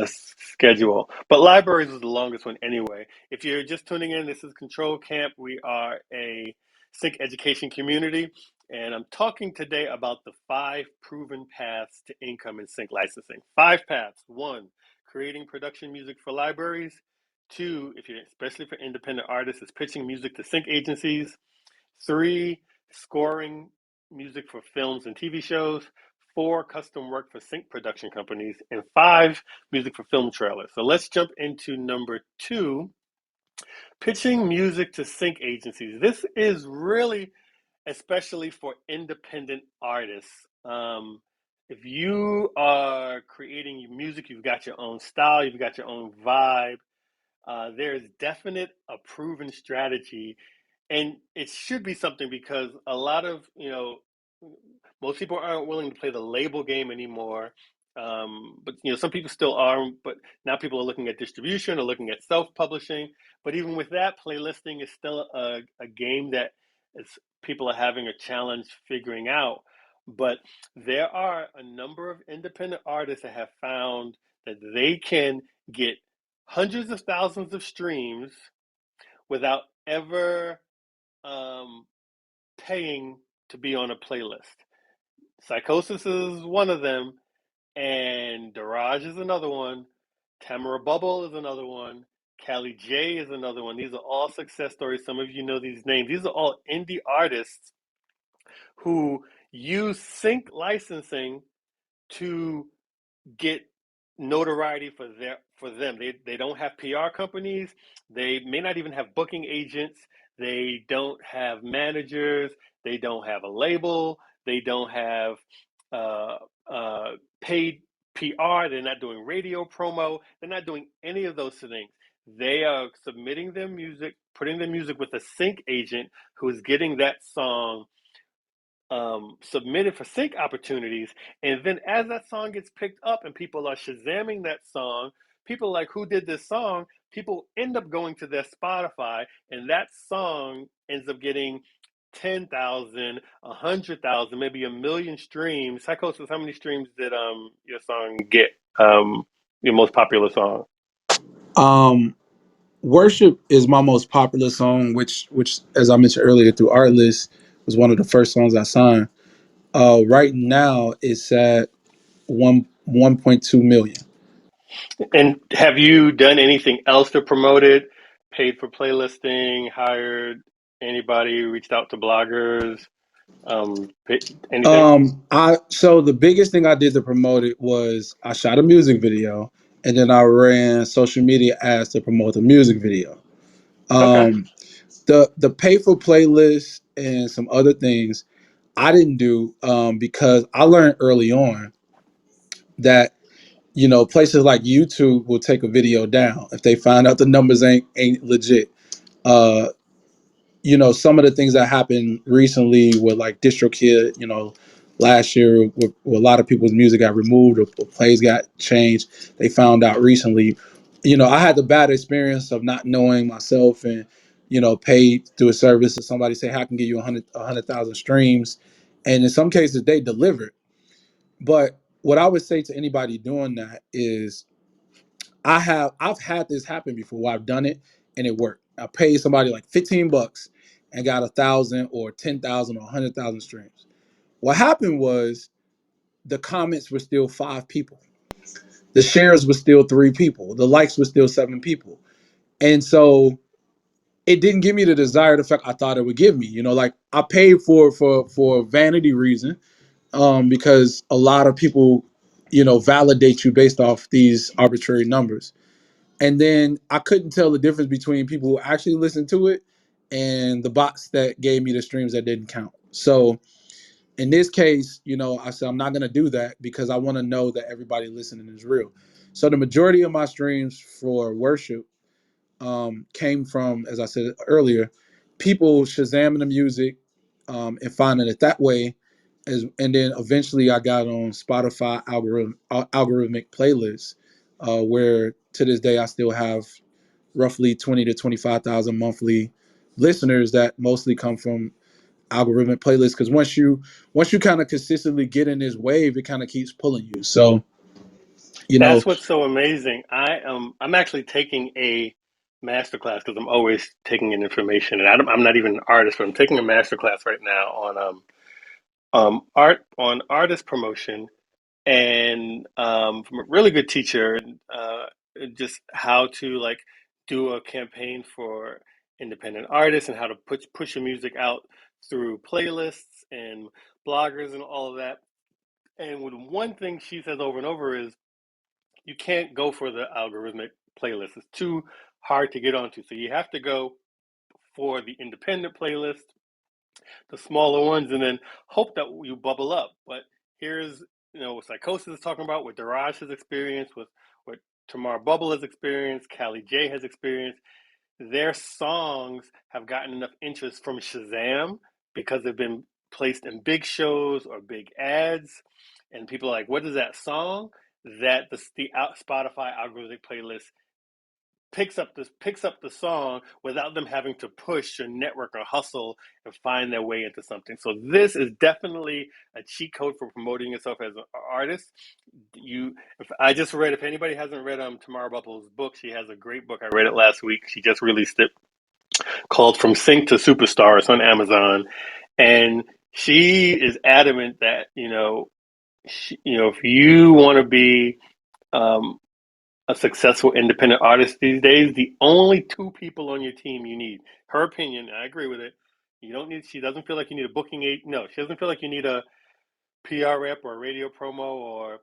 schedule. But libraries is the longest one anyway. If you're just tuning in, this is Control Camp. We are a sync education community, and I'm talking today about the 5 proven paths to income in sync licensing. 5 paths. 1, creating production music for libraries. 2, if you're especially for independent artists, is pitching music to sync agencies. 3, scoring music for films and TV shows. 4, custom work for sync production companies. And 5, music for film trailers. So let's jump into number 2, pitching music to sync agencies. This is really especially for independent artists. If you are creating music, you've got your own style, you've got your own vibe. There's definite a proven strategy, and it should be something because a lot of most people aren't willing to play the label game anymore. But some people still are. But now people are looking at distribution or looking at self-publishing. But even with that, playlisting is still a game that is, people are having a challenge figuring out. But there are a number of independent artists that have found that they can get hundreds of thousands of streams without ever paying to be on a playlist. Psychosis is one of them, and Daraj is another one. Tamara Bubble is another one. Callie J is another one. These are all success stories. Some of you know these names. These are all indie artists who use sync licensing to get notoriety for them. They don't have PR companies. They may not even have booking agents. They don't have managers. They don't have a label. They don't have uh, paid PR. They're not doing radio promo. They're not doing any of those things. They are submitting their music, putting their music with a sync agent who is getting that song submitted for sync opportunities. And then as that song gets picked up and people are shazamming that song, people like, who did this song? People end up going to their Spotify, and that song ends up getting 10,000, 100,000, maybe a million streams. Psychosis, how many streams did your song get? Your most popular song? Worship is my most popular song, which as I mentioned earlier through Artlist was one of the first songs I signed. Right now it's at 1.2 million. And have you done anything else to promote it? Paid for playlisting, hired anybody, reached out to bloggers, um, anything? I so the biggest thing I did to promote it was I shot a music video, and then I ran social media ads to promote the music video. Okay. Um, the pay for playlist and some other things I didn't do because I learned early on that places like YouTube will take a video down if they find out the numbers ain't legit. Uh, some of the things that happened recently with like DistroKid, last year where a lot of people's music got removed or plays got changed. They found out recently. I had the bad experience of not knowing myself and paid through a service and somebody say, "Hey, I can give you a hundred thousand streams," and in some cases they delivered. But what I would say to anybody doing that is I've had this happen before where I've done it and it worked. I paid somebody like $15 and got 1,000 or 10,000 or 100,000 streams. What happened was the comments were still 5 people. The shares were still 3 people. The likes were still 7 people. And so it didn't give me the desired effect I thought it would give me. Like I paid for vanity reason, because a lot of people, validate you based off these arbitrary numbers. And then I couldn't tell the difference between people who actually listened to it and the bots that gave me the streams that didn't count. So in this case, I said I'm not gonna do that because I want to know that everybody listening is real. So the majority of my streams for worship came from, as I said earlier, people shazamming the music and finding it that way. And then eventually I got on Spotify algorithmic playlists, where to this day I still have roughly 20 to 25,000 monthly listeners that mostly come from algorithmic playlists. Because once you kind of consistently get in this wave, it kind of keeps pulling you. So you know That's what's so amazing. I'm actually taking a master class because I'm always taking in information, and I'm not even an artist, but I'm taking a master class right now on artist promotion and from a really good teacher, just how to like do a campaign for independent artists and how to push your music out through playlists and bloggers and all of that. And with one thing she says over and over is you can't go for the algorithmic playlist. It's too hard to get onto. So you have to go for the independent playlist, the smaller ones, and then hope that you bubble up. But here's, what Psychosis is talking about, what Daraj has experienced, with what Tamar Bubble has experienced, Callie J has experienced. Their songs have gotten enough interest from Shazam because they've been placed in big shows or big ads, and people are like, "What is that song?" That the Spotify algorithmic playlist picks up the song without them having to push or network or hustle and find their way into something. So this is definitely a cheat code for promoting yourself as an artist. I just read. If anybody hasn't read Tamara Bubble's book, she has a great book. I read it last week. She just released it, called From Sync to Superstar. It's on Amazon, and she is adamant that if you want to be um, a successful independent artist these days, the only 2 people on your team you need. Her opinion, and I agree with it. You don't need. She doesn't feel like you need a booking aid. No, she doesn't feel like you need a PR rep or a radio promo or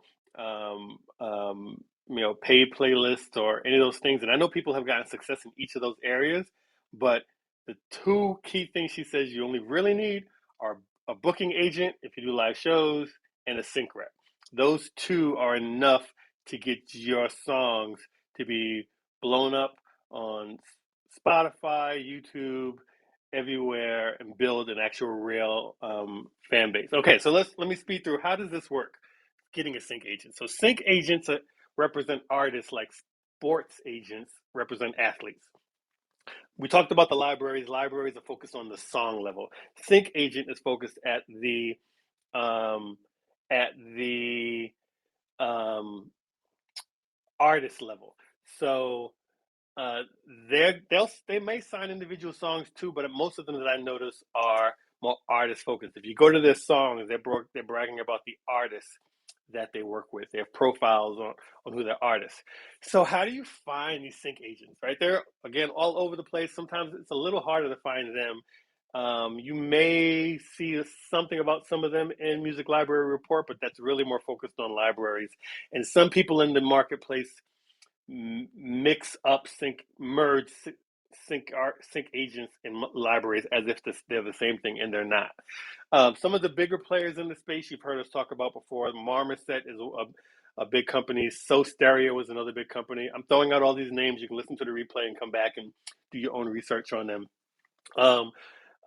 paid playlists or any of those things. And I know people have gotten success in each of those areas, but the 2 key things she says you only really need are a booking agent if you do live shows and a sync rep. Those 2 are enough to get your songs to be blown up on Spotify, YouTube, everywhere, and build an actual real fan base. Okay, so let me speed through. How does this work? Getting a sync agent. So sync agents represent artists like sports agents represent athletes. We talked about the libraries. Libraries are focused on the song level. Sync agent is focused um, at the artist level. So uh, they may sign individual songs too, but most of them that I notice are more artist focused. If you go to their songs, they're bragging about the artist that they work with. They have profiles on who their artists. So how do you find these sync agents, right? They're, again, all over the place. Sometimes it's a little harder to find them. You may see something about some of them in Music Library Report, but that's really more focused on libraries. And some people in the marketplace mix up merge sync agents in libraries as if they're the same thing, and they're not. Some of the bigger players in the space you've heard us talk about before. Marmoset is a big company. So Stereo is another big company. I'm throwing out all these names. You can listen to the replay and come back and do your own research on them. Um,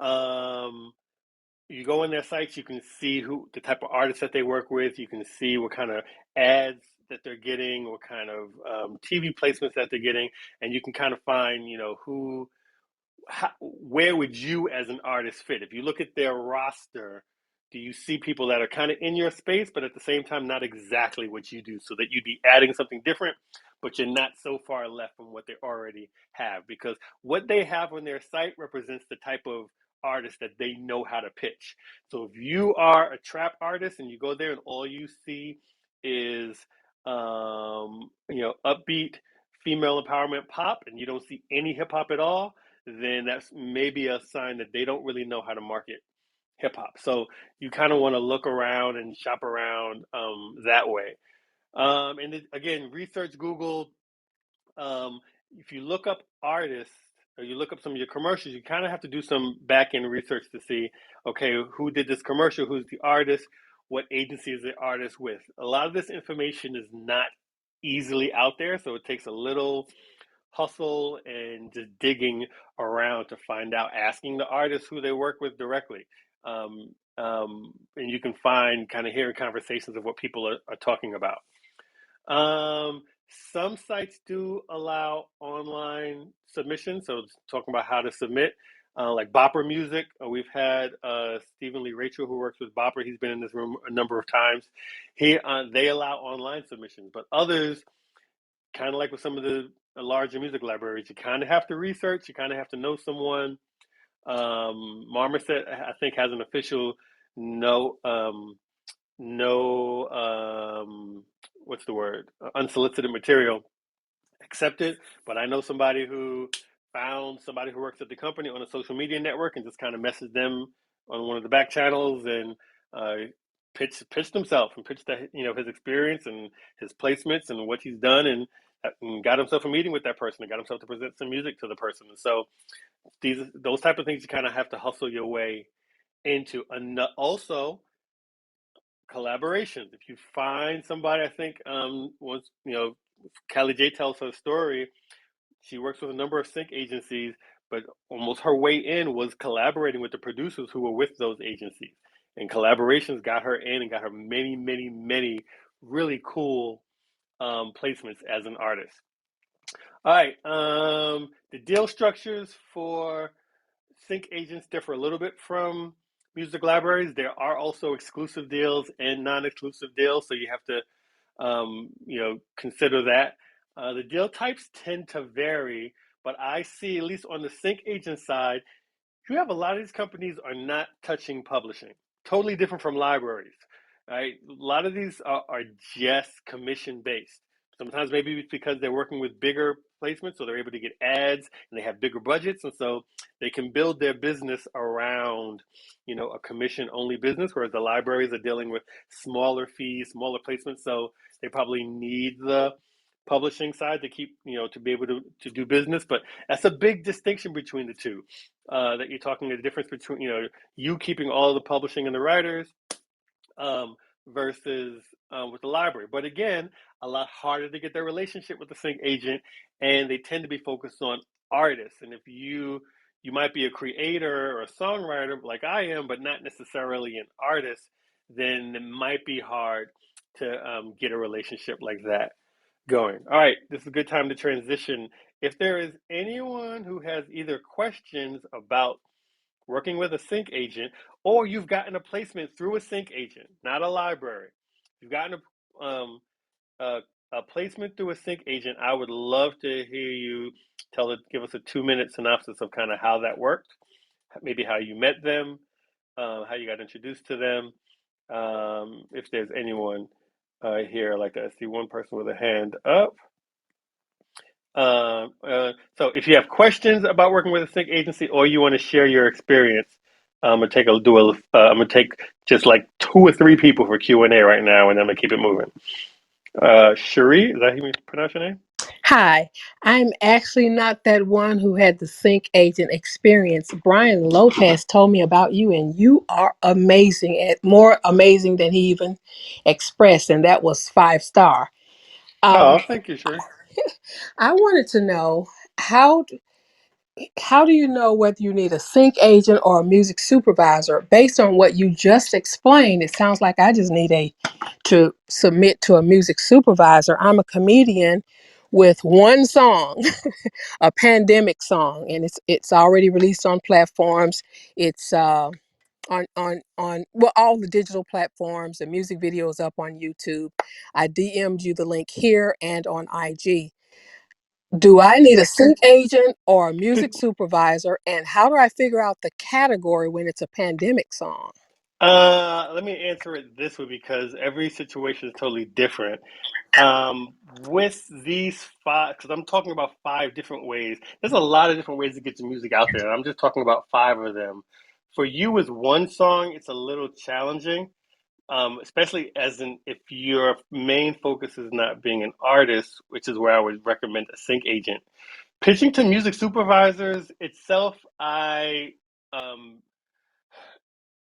um, you go on their sites, you can see the type of artists that they work with. You can see what kind of ads that they're getting, what kind of TV placements that they're getting, and you can kind of find, where would you as an artist fit? If you look at their roster, do you see people that are kind of in your space, but at the same time not exactly what you do, so that you'd be adding something different, but you're not so far left from what they already have? Because what they have on their site represents the type of artist that they know how to pitch. So if you are a trap artist and you go there and all you see is upbeat female empowerment pop, and you don't see any hip hop at all, then that's maybe a sign that they don't really know how to market hip hop. So you kind of want to look around and shop around that way. Again, research Google. If you look up artists or you look up some of your commercials, you kind of have to do some back end research to see, okay, who did this commercial? Who's the artist? What agency is the artist with? A lot of this information is not easily out there, so it takes a little hustle and just digging around to find out, asking the artists who they work with directly. And you can find, kind of hearing conversations of what people are talking about. Some sites do allow online submissions, so talking about how to submit, like Bopper Music. We've had Stephen Lee Rachel, who works with Bopper. He's been in this room a number of times. They allow online submissions, but others, kind of like with some of the larger music libraries, you kind of have to research. You kind of have to know someone. Marmoset, I think, has an official no what's the word, unsolicited material accepted. But I know somebody who found somebody who works at the company on a social media network and just kind of messaged them on one of the back channels and pitched himself and pitched his experience and his placements and what he's done, and got himself a meeting with that person and got himself to present some music to the person. And so those type of things you kind of have to hustle your way into. And also collaborations. If you find somebody, I think once Callie J tells her story, she works with a number of sync agencies, but almost her way in was collaborating with the producers who were with those agencies. And collaborations got her in and got her many, many, many really cool placements as an artist. All right. The deal structures for sync agents differ a little bit from music libraries. There are also exclusive deals and non-exclusive deals, so you have to consider that. The deal types tend to vary, but I see, at least on the sync agent side, you have a lot of these companies are not touching publishing. Totally different from libraries, right? A lot of these are just commission based. Sometimes maybe it's because they're working with bigger placements, so they're able to get ads and they have bigger budgets, and so they can build their business around, a commission only business, whereas the libraries are dealing with smaller fees, smaller placements, so they probably need the publishing side to keep, to be able to do business. But that's a big distinction between the two, that you're talking the difference between, you keeping all the publishing and the writers, versus with the library. But again, a lot harder to get their relationship with the sync agent, and they tend to be focused on artists. And if you might be a creator or a songwriter like I am, but not necessarily an artist, then it might be hard to get a relationship like that going. All right, this is a good time to transition. If there is anyone who has either questions about working with a sync agent, or you've gotten a placement through a sync agent, not a library, you've gotten a, a placement through a sync agent, I would love to hear you give us a 2-minute synopsis of kind of how that worked, maybe how you met them, how you got introduced to them, if there's anyone here. Like I see one person with a hand up. So if you have questions about working with a sync agency or you want to share your experience, I'm gonna I'm gonna take just like 2 or 3 people for Q&A right now, and I'm gonna keep it moving. Cherie, is that how you pronounce your name? Hi, I'm actually not that one who had the sync agent experience. Brian Lopez told me about you, and you are amazing, at more amazing than he even expressed, and that was 5 star. Um, Oh, thank you, Cherie. I wanted to know how how do you know whether you need a sync agent or a music supervisor? Based on what you just explained, it sounds like I just need a to submit to a music supervisor. I'm a comedian with one song, a pandemic song, and it's already released on platforms. It's on well, all the digital platforms. The music video is up on YouTube. I DM'd you the link here and on IG. Do I need a sync agent or a music supervisor? And how do I figure out the category when it's a pandemic song? Let me answer it this way because every situation is totally different. With these 5, because I'm talking about 5 different ways. There's a lot of different ways to get your music out there, and I'm just talking about 5 of them. For you, with one song, it's a little challenging, especially if your main focus is not being an artist, which is where I would recommend a sync agent. Pitching to music supervisors itself, I um,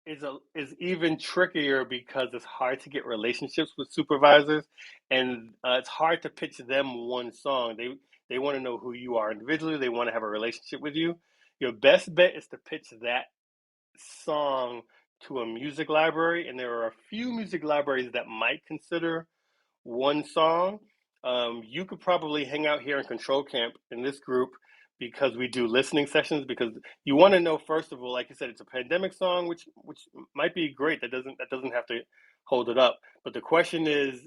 is even trickier because it's hard to get relationships with supervisors, and it's hard to pitch them one song. They want to know who you are individually. They want to have a relationship with you. Your best bet is to pitch that song to a music library, and there are a few music libraries that might consider one song. You could probably hang out here in Control Camp in this group because we do listening sessions. Because you want to know, first of all, like you said, it's a pandemic song, which might be great. That doesn't have to hold it up. But the question is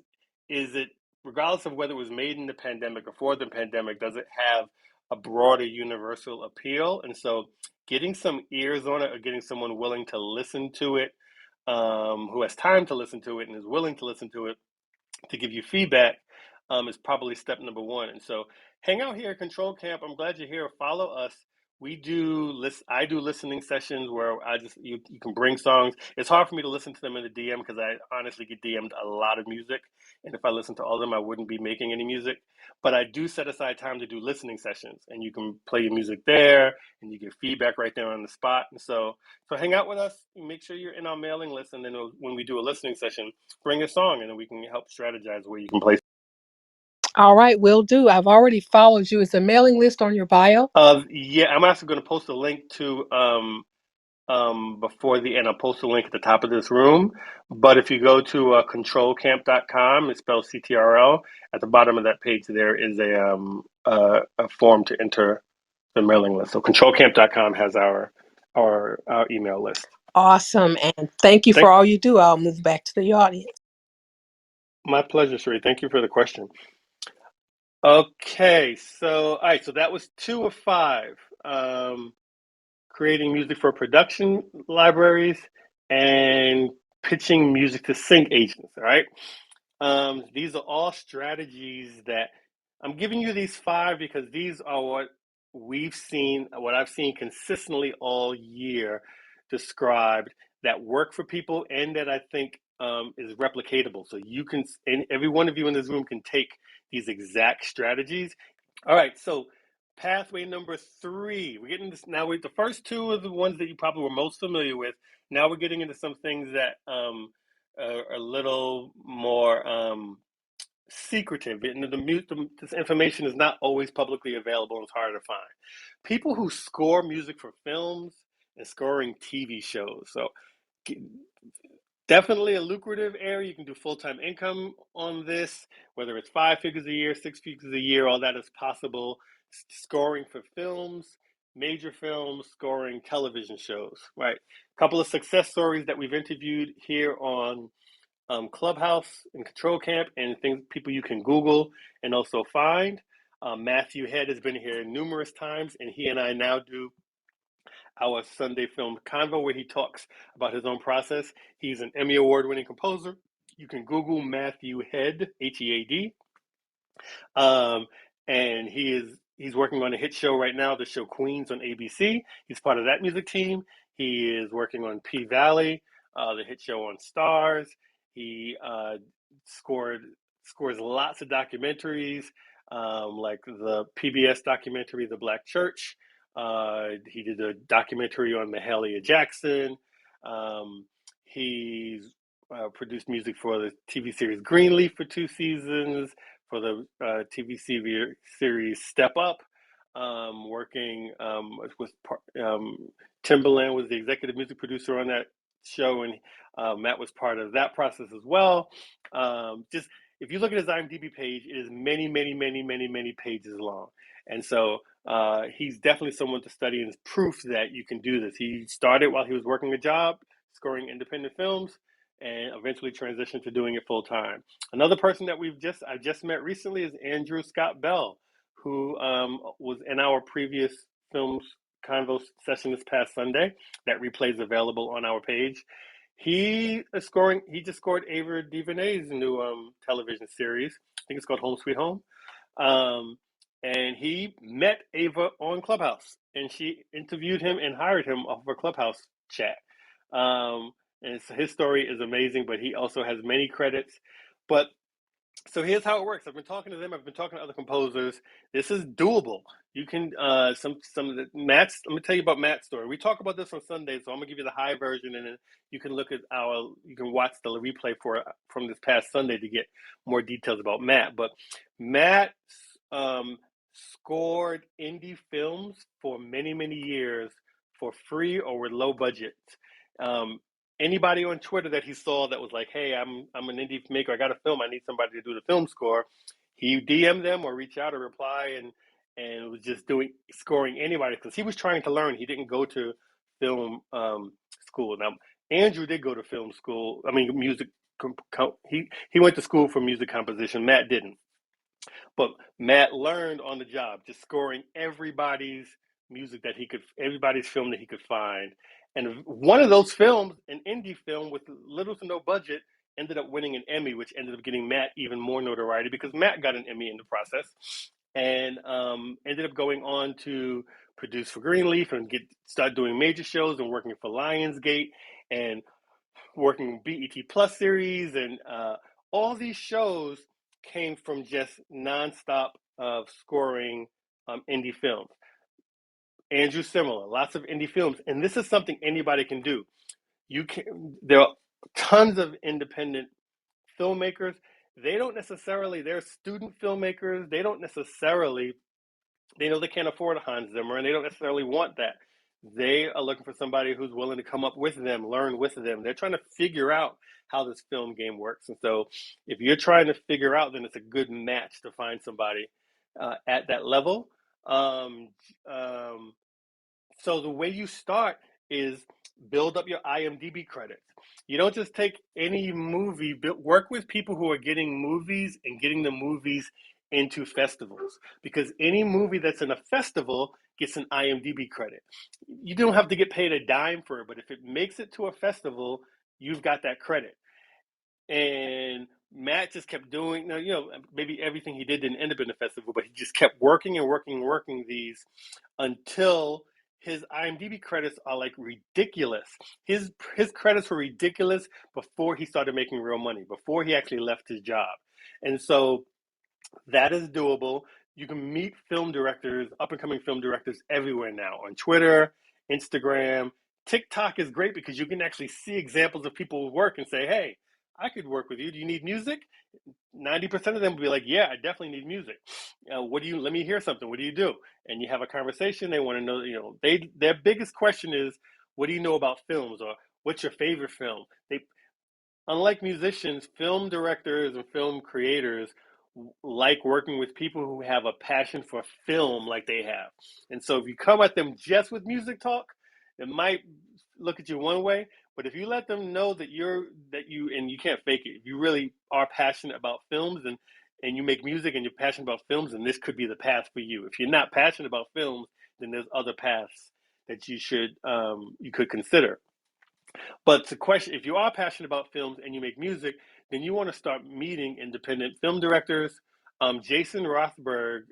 it, regardless of whether it was made in the pandemic or for the pandemic, does it have a broader universal appeal? And so, getting some ears on it, or getting someone willing to listen to it, who has time to listen to it and is willing to listen to it, to give you feedback, is probably step number one. And so hang out here at Control Camp. I'm glad you're here. Follow us. I do listening sessions where you can bring songs. It's hard for me to listen to them in the DM because I honestly get DM'd a lot of music. And if I listen to all of them, I wouldn't be making any music. But I do set aside time to do listening sessions, and you can play your music there and you get feedback right there on the spot. And so hang out with us. Make sure you're in our mailing list, and then when we do a listening session, bring a song, and then we can help strategize where you can play. All right, will do. I've already followed you. Is the mailing list on your bio? Yeah, I'm actually going to post a link to before the end. I'll post a link at the top of this room. But if you go to controlcamp.com, it's spelled CTRL. At the bottom of that page, there is a form to enter the mailing list. So controlcamp.com has our email list. Awesome. And thank you for Thank all you do. I'll move back to the audience. My pleasure, Sri. Thank you for the question. Okay, so all right, so that was 2 of 5. Creating music for production libraries and pitching music to sync agents. All right. These are all strategies that I'm giving you these 5 because these are what I've seen consistently all year described that work for people and that I think is replicatable. So and every one of you in this room can take these exact strategies. All right, so pathway number 3. We're getting this now. The first 2 are the ones that you probably were most familiar with. Now we're getting into some things that are a little more secretive. This information is not always publicly available and it's harder to find. People who score music for films and scoring TV shows. So definitely a lucrative area. You can do full-time income on this, whether it's 5 figures a year, 6 figures a year, all that is possible. Scoring for films, major films, scoring television shows, right? A couple of success stories that we've interviewed here on Clubhouse and Control Camp, and people you can Google and also find. Matthew Head has been here numerous times, and he and I now do our Sunday Film Convo where he talks about his own process. He's an Emmy Award winning composer. You can Google Matthew Head, Head, um, and he's working on a hit show right now, the show Queens on ABC. He's part of that music team. He is working on P Valley, the hit show on Stars. He scored scores lots of documentaries, like the PBS documentary, The Black Church. He did a documentary on Mahalia Jackson. He's produced music for the TV series Greenleaf for 2 seasons, for the TV series Step Up, working with Timberland was the executive music producer on that show, and Matt was part of that process as well. Just if you look at his IMDb page, it is many, many, many, many, many pages long, and so he's definitely someone to study, and it's proof that you can do this. He started while he was working a job, scoring independent films, and eventually transitioned to doing it full time. Another person that I just met recently is Andrew Scott Bell, who was in our previous films convo session this past Sunday. That replay is available on our page. He just scored Ava DuVernay's new television series. I think it's called Home Sweet Home. Um, and he met Ava on Clubhouse, and she interviewed him and hired him off of a Clubhouse chat. And so his story is amazing, but he also has many credits. But so here's how it works. I've been talking to them. I've been talking to other composers. This is doable. You can some of the Matt's. Let me tell you about Matt's story. We talk about this on Sunday, so I'm gonna give you the high version, and then you can look at you can watch the replay from this past Sunday to get more details about Matt. But Matt scored indie films for many, many years for free or with low budget. Um, Anybody on Twitter that he saw that was like, "Hey, I'm an indie maker. I got a film. I need somebody to do the film score." He DM'd them or reach out or reply, and was just scoring anybody because he was trying to learn. He didn't go to film school. Now Andrew did go to film school. I mean, music. He went to school for music composition. Matt didn't. But Matt learned on the job, just scoring everybody's everybody's film that he could find. And one of those films, an indie film with little to no budget, ended up winning an Emmy, which ended up getting Matt even more notoriety because Matt got an Emmy in the process, and ended up going on to produce for Greenleaf and start doing major shows and working for Lionsgate and working BET Plus series, and all these shows came from just nonstop of scoring indie films. Andrew similar, lots of indie films, and this is something anybody can do. There are tons of independent filmmakers. They're student filmmakers. They know they can't afford a Hans Zimmer, and they don't necessarily want that. They are looking for somebody who's willing to come up with them, learn with them. They're trying to figure out how this film game works. And so if you're trying to figure out, then it's a good match to find somebody at that level. Um, um, so the way you start is build up your IMDb credits. You don't just take any movie, work with people who are getting movies and getting the movies into festivals, because any movie that's in a festival gets an IMDb credit. You don't have to get paid a dime for it, but if it makes it to a festival, you've got that credit. And Matt just kept doing, maybe everything he did didn't end up in the festival, but he just kept working and working and working these until his IMDb credits are like ridiculous. His credits were ridiculous before he started making real money, before he actually left his job. And so that is doable. You can meet film directors, up and coming film directors everywhere now, on Twitter, Instagram. TikTok is great because you can actually see examples of people's work and say, "Hey, I could work with you. Do you need music?" 90% of them will be like, "Yeah, I definitely need music. Let me hear something. What do you do?" And you have a conversation. They want to know, their biggest question is, "What do you know about films?" Or "What's your favorite film?" Unlike musicians, film directors and film creators like working with people who have a passion for film like they have. And so if you come at them just with music talk, it might look at you one way, but if you let them know that you can't fake it. If you really are passionate about films and you make music and you're passionate about films, then this could be the path for you. If you're not passionate about films, then there's other paths that you could consider. But the question, if you are passionate about films and you make music, then you want to start meeting independent film directors. Jason Rothberg,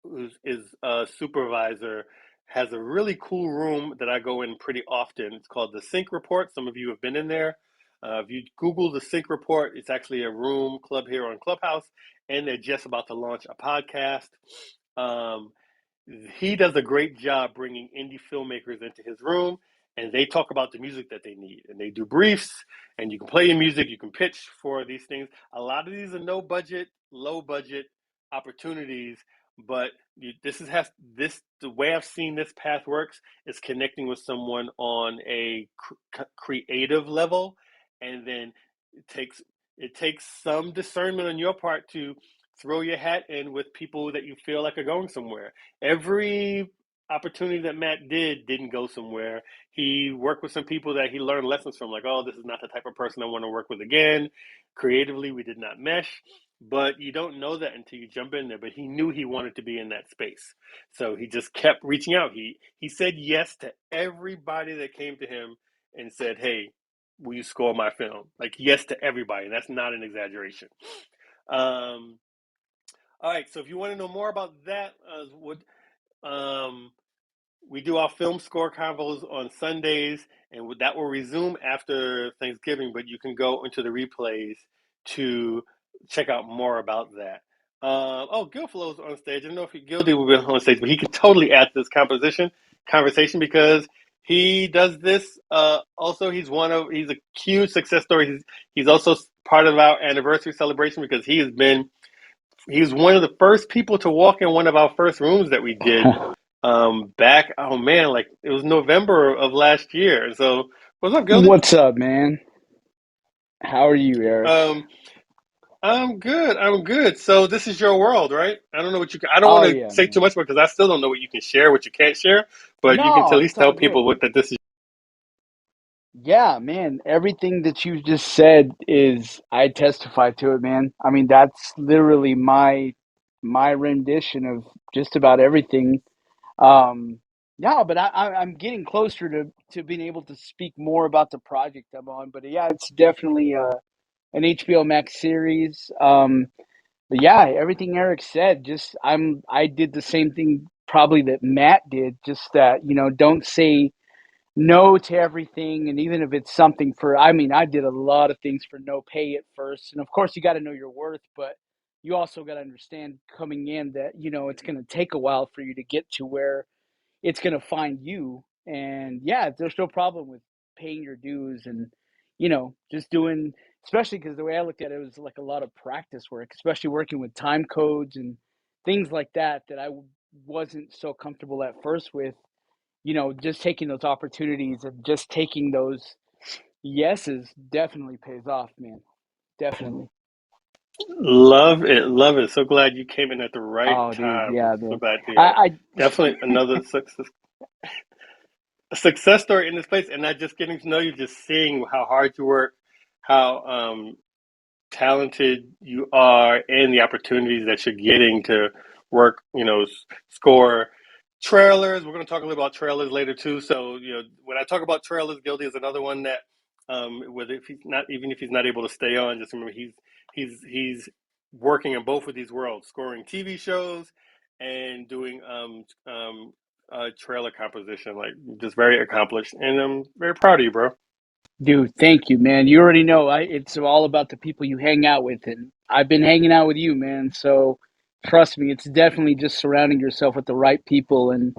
who is a supervisor, has a really cool room that I go in pretty often. It's called the Sync Report. Some of you have been in there. If you Google the Sync Report, it's actually a room club here on Clubhouse, and they're just about to launch a podcast. Um, he does a great job bringing indie filmmakers into his room, and they talk about the music that they need, and they do briefs, and you can play your music, you can pitch for these things. A lot of these are no budget, low budget opportunities, but this is has this the way I've seen this path works is connecting with someone on a creative level, and then it takes it takes some discernment on your part to throw your hat in with people that you feel like are going somewhere. Every opportunity that Matt didn't go somewhere. He worked with some people that he learned lessons from, like, oh, this is not the type of person I want to work with again. Creatively, we did not mesh, but you don't know that until you jump in there. But he knew he wanted to be in that space, so he just kept reaching out. He said yes to everybody that came to him and said, "Hey, will you score my film?" Like, yes to everybody, and that's not an exaggeration. All right, so if you want to know more about that, um, we do our film score convos on Sundays, and that will resume after Thanksgiving. But you can go into the replays to check out more about that. Oh, Guilflow's on stage. I don't know if Gildy will be on stage, but he can totally add to this conversation because he does this. Also, he's a huge success story. He's also part of our anniversary celebration because he was one of the first people to walk in one of our first rooms that we did back, oh man, like it was November of last year. So what's up, Gildy? What's up, man? How are you, Eric? Um, I'm good. I'm good. So this is your world, right? I don't know what I don't want Oh to yeah, say too man. much because I still don't know what you can share, what you can't share. But you can at No, least it's all tell good. people that this is. Yeah, man. Everything that you just said is I testify to it, man. I mean, that's literally my rendition of just about everything. Um, yeah, but I'm getting closer to being able to speak more about the project I'm on. But yeah, it's definitely an HBO Max series. But yeah, everything Eric said, just I did the same thing probably that Matt did, just that, don't say no to everything. And even if it's something I mean, I did a lot of things for no pay at first. And of course you got to know your worth, but you also got to understand coming in that, it's going to take a while for you to get to where it's going to find you. And yeah, there's no problem with paying your dues and, just doing, especially because the way I looked at it was like a lot of practice work, especially working with time codes and things like that, that I wasn't so comfortable at first with, just taking those opportunities and just taking those yeses definitely pays off, man. Definitely. Love it, love it. So glad you came in at the right Oh, dude. time. Yeah, So man. glad to hear. I Definitely another success story in this place, and not just getting to know you, just seeing how hard you work, how talented you are, and the opportunities that you're getting to work, score trailers. We're going to talk a little about trailers later too. So, when I talk about trailers, Guilty is another one that, whether if he's not, even if he's not able to stay on, just remember he's working in both of these worlds, scoring TV shows and doing trailer composition. Like, just very accomplished, and I'm very proud of you, bro. Dude, thank you, man. You already know it's all about the people you hang out with, and I've been hanging out with you, man. So trust me, it's definitely just surrounding yourself with the right people, and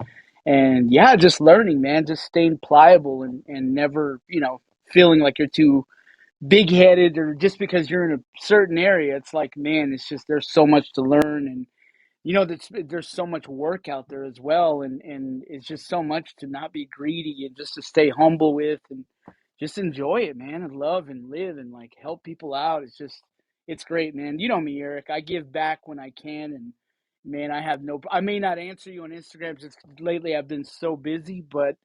yeah, just learning, man. Just staying pliable and never, feeling like you're too big headed or just because you're in a certain area. It's like, man, it's just there's so much to learn, and there's so much work out there as well, and it's just so much to not be greedy and just to stay humble with and just enjoy it, man, and love and live and like help people out. It's great, man. You know me, Eric. I give back when I can, and man, I may not answer you on Instagram just lately. I've been so busy, but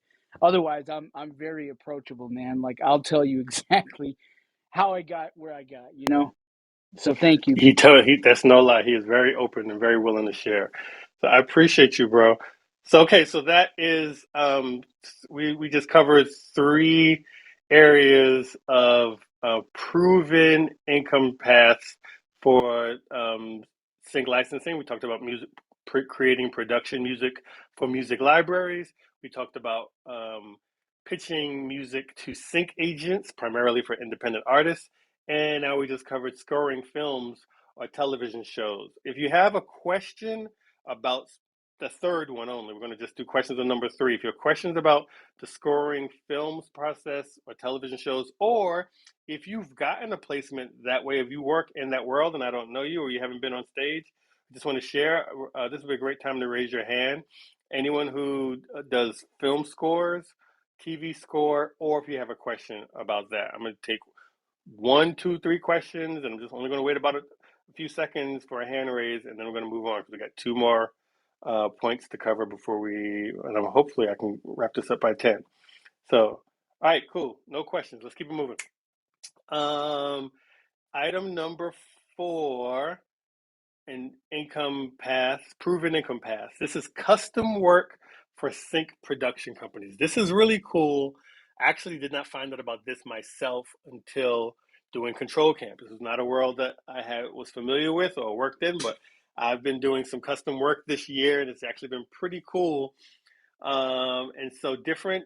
otherwise, I'm very approachable, man. Like I'll tell you exactly how I got where I got. So thank you. That's no lie. He is very open and very willing to share. So I appreciate you, bro. So okay, so that is we just covered three areas of proven income paths for sync licensing. We talked about music, creating production music for music libraries. We talked about pitching music to sync agents, primarily for independent artists. And now we just covered scoring films or television shows. If you have a question about the third one only, we're going to just do questions on number 3. If you have questions about the scoring films process or television shows, or if you've gotten a placement that way, if you work in that world and I don't know you or you haven't been on stage, I just want to share, this would be a great time to raise your hand. Anyone who does film scores, TV score, or if you have a question about that. I'm going to take 1, 2, 3 questions, and I'm just only going to wait about a few seconds for a hand raise, and then we're going to move on because we got 2 more points to cover before and hopefully I can wrap this up by 10. So, all right, cool. No questions. Let's keep it moving. Item number 4, an income path, proven income path. This is custom work for sync production companies. This is really cool. I actually did not find out about this myself until doing Control Camp. This is not a world that I was familiar with or worked in, but I've been doing some custom work this year, and it's actually been pretty cool. And so different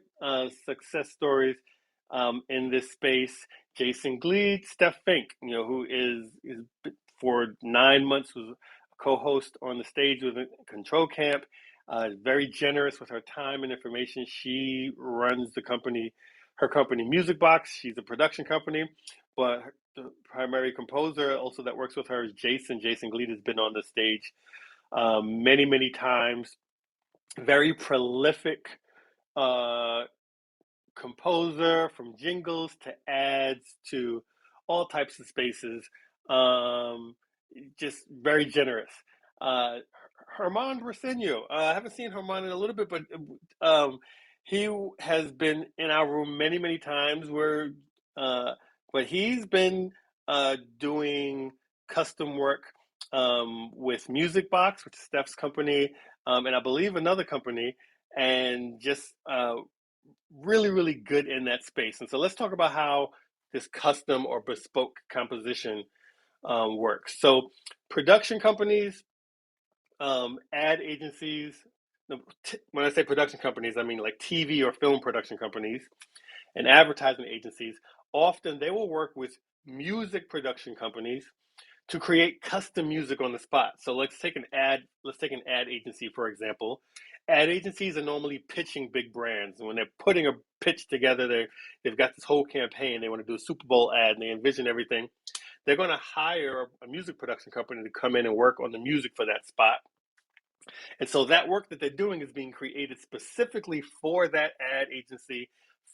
success stories in this space. Jason Gleed, Steph Fink, who is for 9 months was a co-host on the stage with Control Camp. Very generous with her time and information. She runs her company Music Box. She's a production company, but the primary composer also that works with her is Jason. Jason Gleed has been on the stage many, many times. Very prolific uh, composer, from jingles to ads to all types of spaces. Um, just very generous. Uh, Herman Rosenio. I haven't seen Herman in a little bit, but um, he has been in our room many, many times. But he's been doing custom work with Music Box, which is Steph's company, and I believe another company, and just really, really good in that space. And so let's talk about how this custom or bespoke composition works. So production companies, ad agencies, when I say production companies, I mean like TV or film production companies and advertising agencies. Often they will work with music production companies to create custom music on the spot. So let's take an ad agency, for example. Ad agencies are normally pitching big brands. And when they're putting a pitch together, they've got this whole campaign. They want to do a Super Bowl ad and they envision everything. They're going to hire a music production company to come in and work on the music for that spot. And so that work that they're doing is being created specifically for that ad agency,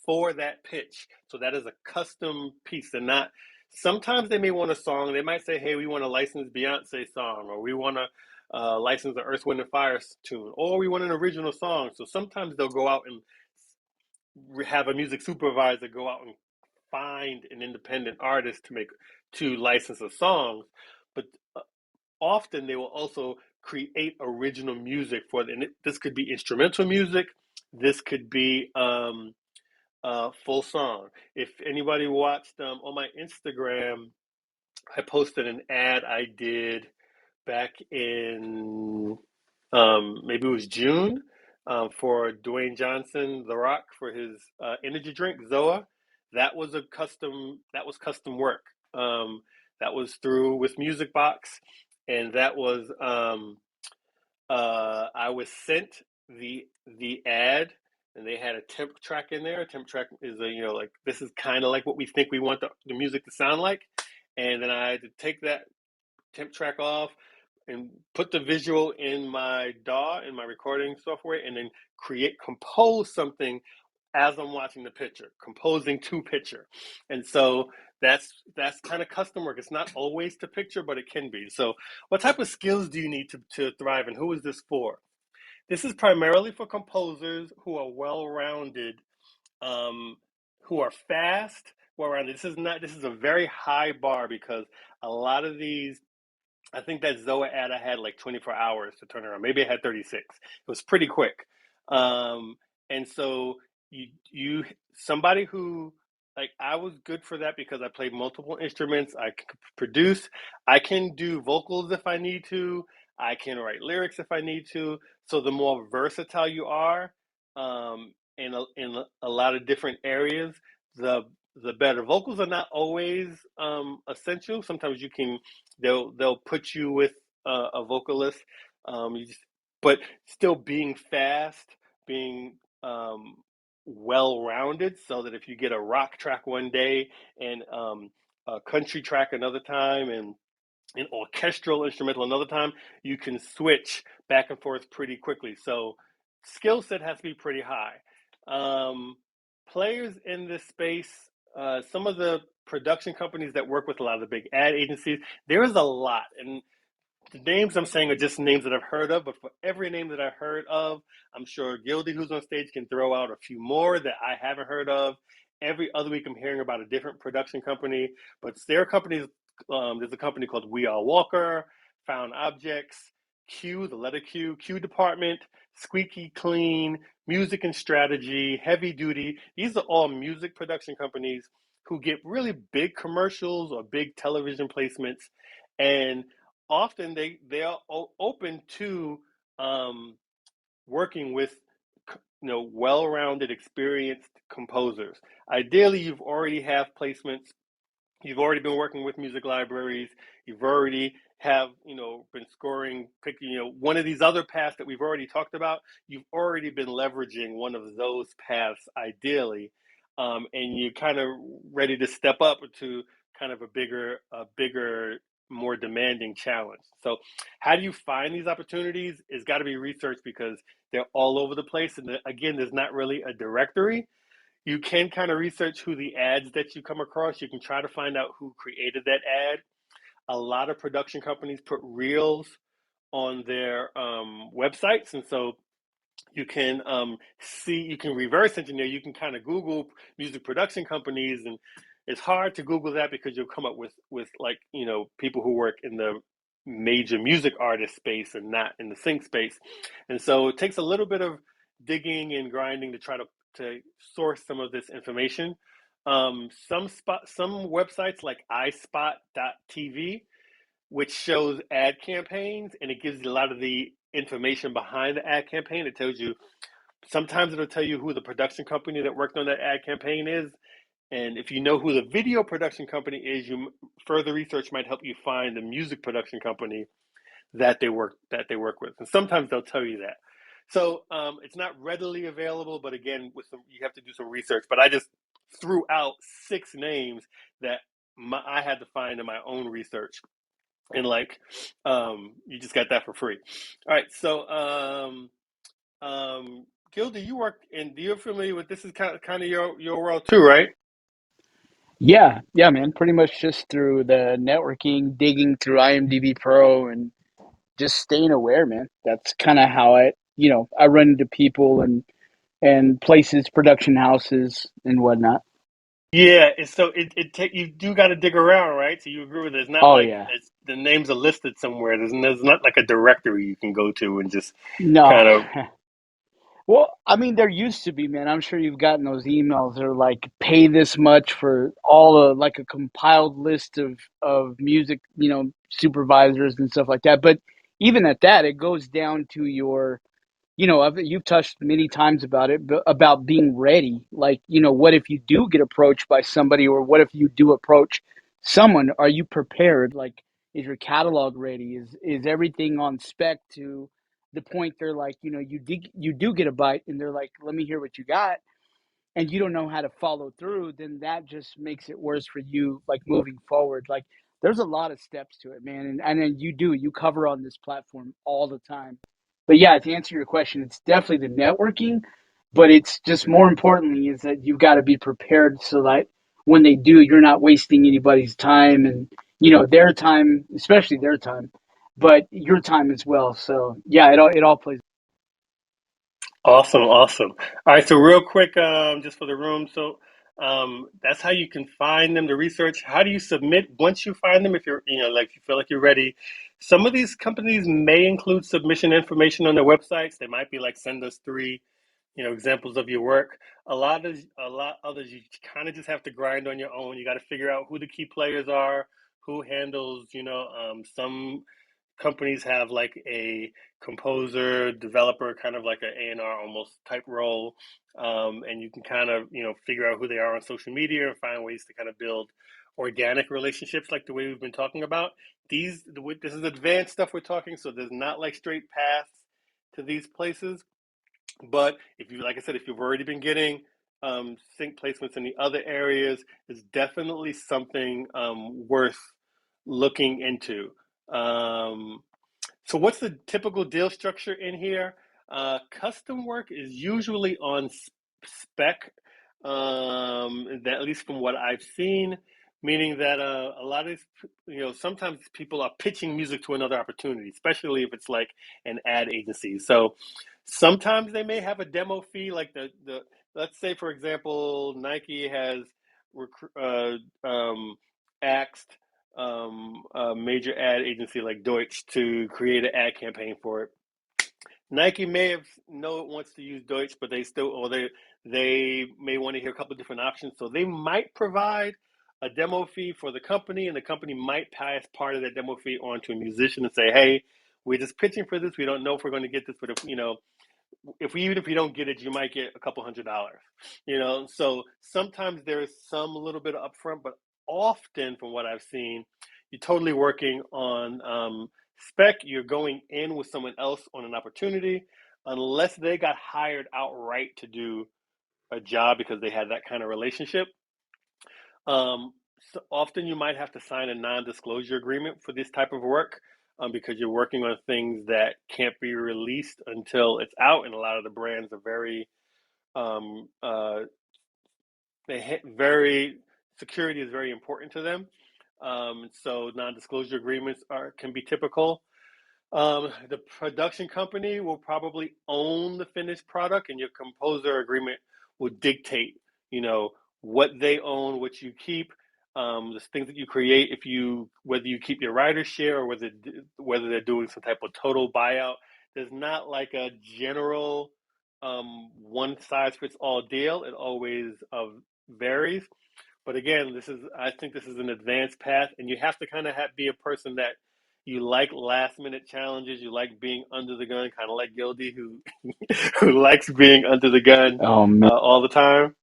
for that pitch. So that is a custom piece. They're not, sometimes they may want a song. They might say, hey, we want to license Beyonce song, or we want to license the Earth, Wind, and Fire tune, or we want an original song. So sometimes they'll go out and have a music supervisor go out and find an independent artist to license a song. But often they will also create original music for them. This could be instrumental music. This could be full song. If anybody watched on my Instagram, I posted an ad I did back in maybe it was June for Dwayne Johnson, The Rock, for his energy drink Zoa. That was custom work. That was through with Music Box, and that was I was sent the ad, and they had a temp track in there. A temp track is like this is kind of like what we think we want the music to sound like, and then I had to take that temp track off and put the visual in my DAW, in my recording software, and then compose something as I'm watching the picture, composing to picture. And so that's kind of custom work. It's not always to picture, but it can be. So what type of skills do you need to thrive, and who is this for? This is primarily for composers who are well-rounded, um, who are fast, well-rounded. This is a very high bar because a lot of these, I think that Zoa ad I had like 24 hours to turn around. Maybe I had 36. It was pretty quick. And so you somebody who like I was good for that because I played multiple instruments. I can produce. I can do vocals if I need to. I can write lyrics if I need to. So the more versatile you are, in a lot of different areas, the the better. Vocals are not always essential. Sometimes they'll put you with a vocalist. You just, but still being fast, being well-rounded, so that if you get a rock track one day and a country track another time and an orchestral instrumental another time, you can switch back and forth pretty quickly. So skill set has to be pretty high. Um, Players in this space, some of the production companies that work with a lot of the big ad agencies, there is a lot. And the names I'm saying are just names that I've heard of, but for every name that I've heard of, I'm sure Gildy, who's on stage, can throw out a few more that I haven't heard of. Every other week, I'm hearing about a different production company, but there are companies. There's a company called We Are Walker, Found Objects, Q, the letter Q, Q Department, Squeaky Clean, Music and Strategy, Heavy Duty. These are all music production companies who get really big commercials or big television placements, and often they are open to um, working with well-rounded, experienced composers. Ideally, you've already have placements. You've already been working with music libraries. You've already have been scoring. One of these other paths that we've already talked about. You've already been leveraging one of those paths, ideally, and you're kind of ready to step up to kind of a bigger, more demanding challenge. So, how do you find these opportunities? It's got to be research because they're all over the place, and again, there's not really a directory. You can kind of research who the ads that you come across. You can try to find out who created that ad. A lot of production companies put reels on their websites, and so you can reverse engineer. You can kind of Google music production companies, and it's hard to Google that because you'll come up with like people who work in the major music artist space and not in the sync space, and so it takes a little bit of digging and grinding to try to source some of this information. Some websites like iSpot.tv, which shows ad campaigns, and it gives you a lot of the information behind the ad campaign. It tells you, sometimes it'll tell you who the production company that worked on that ad campaign is. And if you know who the video production company is, further research might help you find the music production company that they work with. And sometimes they'll tell you that. So it's not readily available, but again, you have to do some research. But I just threw out 6 names that I had to find in my own research, and like you just got that for free. All right, so Gilda, you work and you're familiar with this, is kind of your world too, right? Yeah, yeah, man. Pretty much just through the networking, digging through IMDb Pro, and just staying aware, man. That's kind of how I run into people and places, production houses, and whatnot. Yeah, so you do got to dig around, right? So you agree with it. It's not Oh like yeah, the names are listed somewhere. There's not like a directory you can go to and just no. kind of. Well, I mean, there used to be, man. I'm sure you've gotten those emails. They're like, pay this much for like a compiled list of music, supervisors and stuff like that. But even at that, it goes down to you've touched many times about it, about being ready. Like, what if you do get approached by somebody, or what if you do approach someone? Are you prepared? Like, is your catalog ready? Is everything on spec to the point they're like, you do get a bite and they're like, let me hear what you got, and you don't know how to follow through, then that just makes it worse for you, like moving forward. Like, there's a lot of steps to it, man. And then you cover on this platform all the time. But yeah, to answer your question, it's definitely the networking, but it's just more importantly is that you've got to be prepared so that when they do, you're not wasting anybody's time, and their time, especially their time, but your time as well. So yeah, it all plays. Awesome, awesome. All right, so real quick, just for the room, so that's how you can find them, the research. How do you submit once you find them? If you're, like you feel like you're ready. Some of these companies may include submission information on their websites. They might be like, send us examples of your work. A lot others you kind of just have to grind on your own. You got to figure out who the key players are, who handles, some companies have like a composer, developer, kind of like an A&R almost type role. And you can kind of, figure out who they are on social media and find ways to kind of build organic relationships like the way we've been talking about. This is advanced stuff we're talking, so there's not like straight paths to these places. But if you, like I said, if you've already been getting sync placements in the other areas, it's definitely something worth looking into. Um, so, what's the typical deal structure in here? Custom work is usually on spec, that, at least from what I've seen, meaning that a lot of these, sometimes people are pitching music to another opportunity, especially if it's like an ad agency. So, sometimes they may have a demo fee, like the let's say, for example, Nike has asked a major ad agency like Deutsch to create an ad campaign for it. Nike may have know it wants to use Deutsch, but they may want to hear a couple of different options. So they might provide a demo fee for the company, and the company might pass part of that demo fee on to a musician and say, "Hey, we're just pitching for this. We don't know if we're going to get this, but even if we don't get it, you might get a couple $100. So sometimes there is some little bit of upfront, but often, from what I've seen, you're totally working on spec. You're going in with someone else on an opportunity, unless they got hired outright to do a job because they had that kind of relationship. um, so often you might have to sign a non-disclosure agreement for this type of work, because you're working on things that can't be released until it's out, and a lot of the brands are very, um, uh, very security is very important to them. So non-disclosure agreements can be typical. The production company will probably own the finished product, and your composer agreement will dictate, you know, what they own, what you keep, the things that you create. Whether you keep your writer's share or whether they're doing some type of total buyout. There's not like a general one size fits all deal. It always varies. But again, I think this is an advanced path, and you have to kind of be a person that you like last minute challenges. You like being under the gun, kind of like Gildy, who who likes being under the gun Oh man. all the time.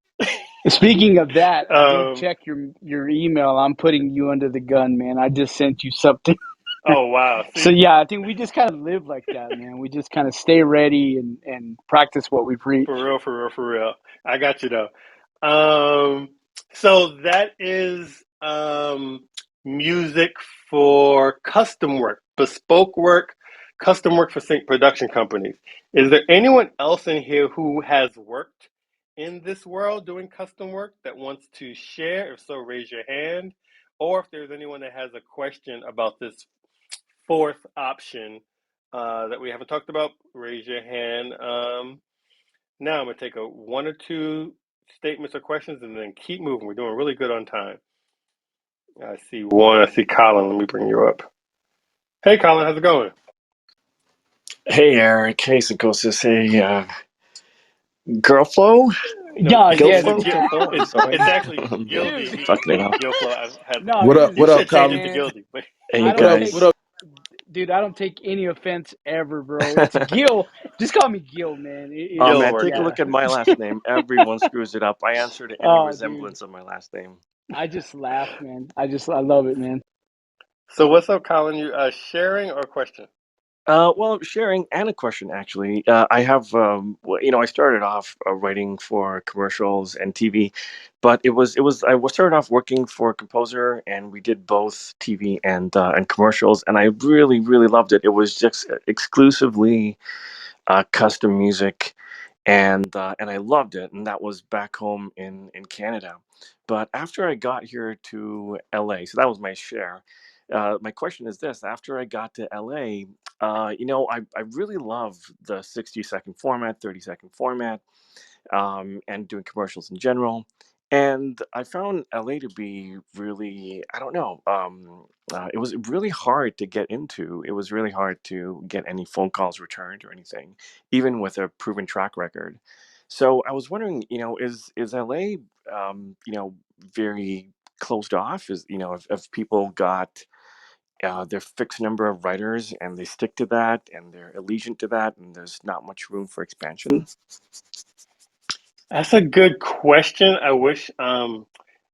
Speaking of that, I did um, check your email. I'm putting you under the gun, man. I just sent you something. oh wow! So See, yeah, I think we just kind of live like that, man. We just kind of stay ready and practice what we preach. for real, for real, for real. I got you though. So that is music for custom work, bespoke work, custom work for sync production companies. Is there anyone else in here who has worked in this world doing custom work that wants to share? If so, raise your hand. Or if there's anyone that has a question about this fourth option that we haven't talked about, raise your hand. Now I'm going to take a one or two statements or questions and then keep moving. We're doing really good on time. I see one. I see Colin. Let me bring you up. Hey, Colin, how's it going? Hey Eric, hey Psychosis, hey Girlflow, No, Yeah, yeah, it's Gilflow, dude. Gilflow. I'm sorry, it's actually I'm Gildy. Dude. fucking it But up. Gilflo, I've had. No, What up? dude. You What up, should change Colin? it to Man, Gildy. But Hey I you What don't up? take What guys. up? dude, I don't take any offense ever, bro. It's Gil. Just call me Gil, man. Oh Gil will man, work. take a Yeah. Yeah. look at my last name. Everyone screws it up. I answer to any Oh, dude. resemblance of my last name. I just laugh, man. I love it, man. So what's up, Colin? You sharing or question? Well, sharing and a question actually. I have, I started off writing for commercials and TV, but I started off working for a composer, and we did both TV and commercials, and I really really loved it. It was just exclusively custom music, and I loved it, and that was back home in Canada. But after I got here to LA, so that was my share. My question is this: after I got to LA, I really love the 60-second format, 30-second format, and doing commercials in general. And I found LA to be really, I don't know, it was really hard to get into. It was really hard to get any phone calls returned or anything, even with a proven track record. So I was wondering, is LA, very closed off? Is if people got their fixed number of writers and they stick to that and they're allegiant to that, and there's not much room for expansion? That's a good question. I wish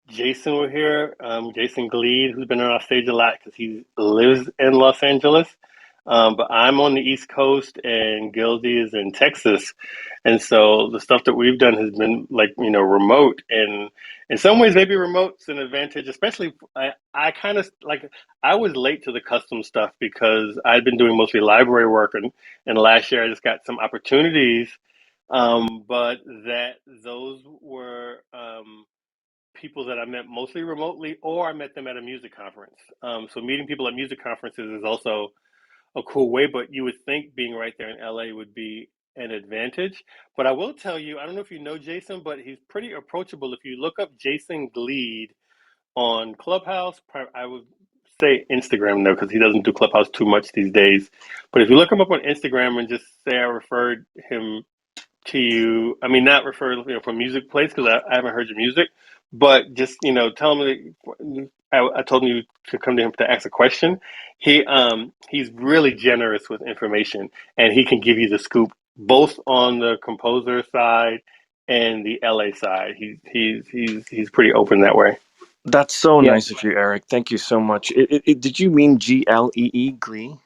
Jason were here. Jason Gleed, who's been on our stage a lot because he lives in Los Angeles. But I'm on the East Coast and Gildy is in Texas. And so the stuff that we've done has been like, remote. And in some ways, maybe remote's an advantage, especially I kind of like, I was late to the custom stuff because I'd been doing mostly library work. And last year I just got some opportunities. But those were, people that I met mostly remotely, or I met them at a music conference. So meeting people at music conferences is also a cool way, but you would think being right there in LA would be an advantage. But I will tell you, I don't know if you know Jason, but he's pretty approachable. If you look up Jason Gleed on Clubhouse, I would say Instagram though, because he doesn't do Clubhouse too much these days. But if you look him up on Instagram and just say I referred him to you. I mean, not refer from music place because I haven't heard your music, but just tell him that I told him you to come to him to ask a question. He's really generous with information, and he can give you the scoop both on the composer side and the LA side. He's pretty open that way. That's so Yeah. nice of you, Eric. Thank you so much. Did you mean Glee? Glee?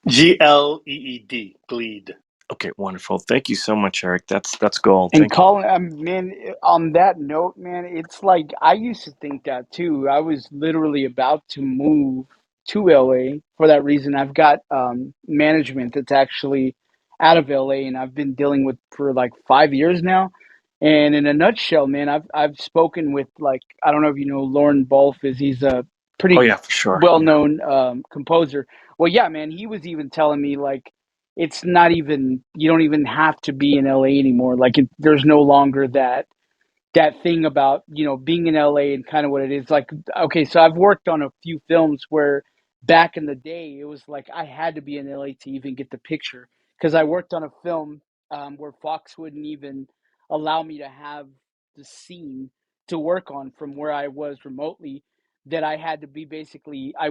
Gleed, Gleed. Okay, wonderful. Thank you so much, Eric. That's gold. And Thank you. Colin, man, on that note, man, it's like I used to think that too. I was literally about to move to LA for that reason. I've got management that's actually out of LA, and I've been dealing with for like 5 years now. And in a nutshell, man, I've spoken with, like, I don't know if you know Lauren Balfe is. He's a Oh pretty yeah, for sure. well Yeah. known composer. Well, yeah, man, he was even telling me like it's not even, you don't even have to be in LA anymore. Like there's no longer that thing about, being in LA and kind of what it is. Like, okay, so I've worked on a few films where back in the day it was like I had to be in LA to even get the picture, because I worked on a film where Fox wouldn't even allow me to have the scene to work on from where I was remotely. That I had to be basically, I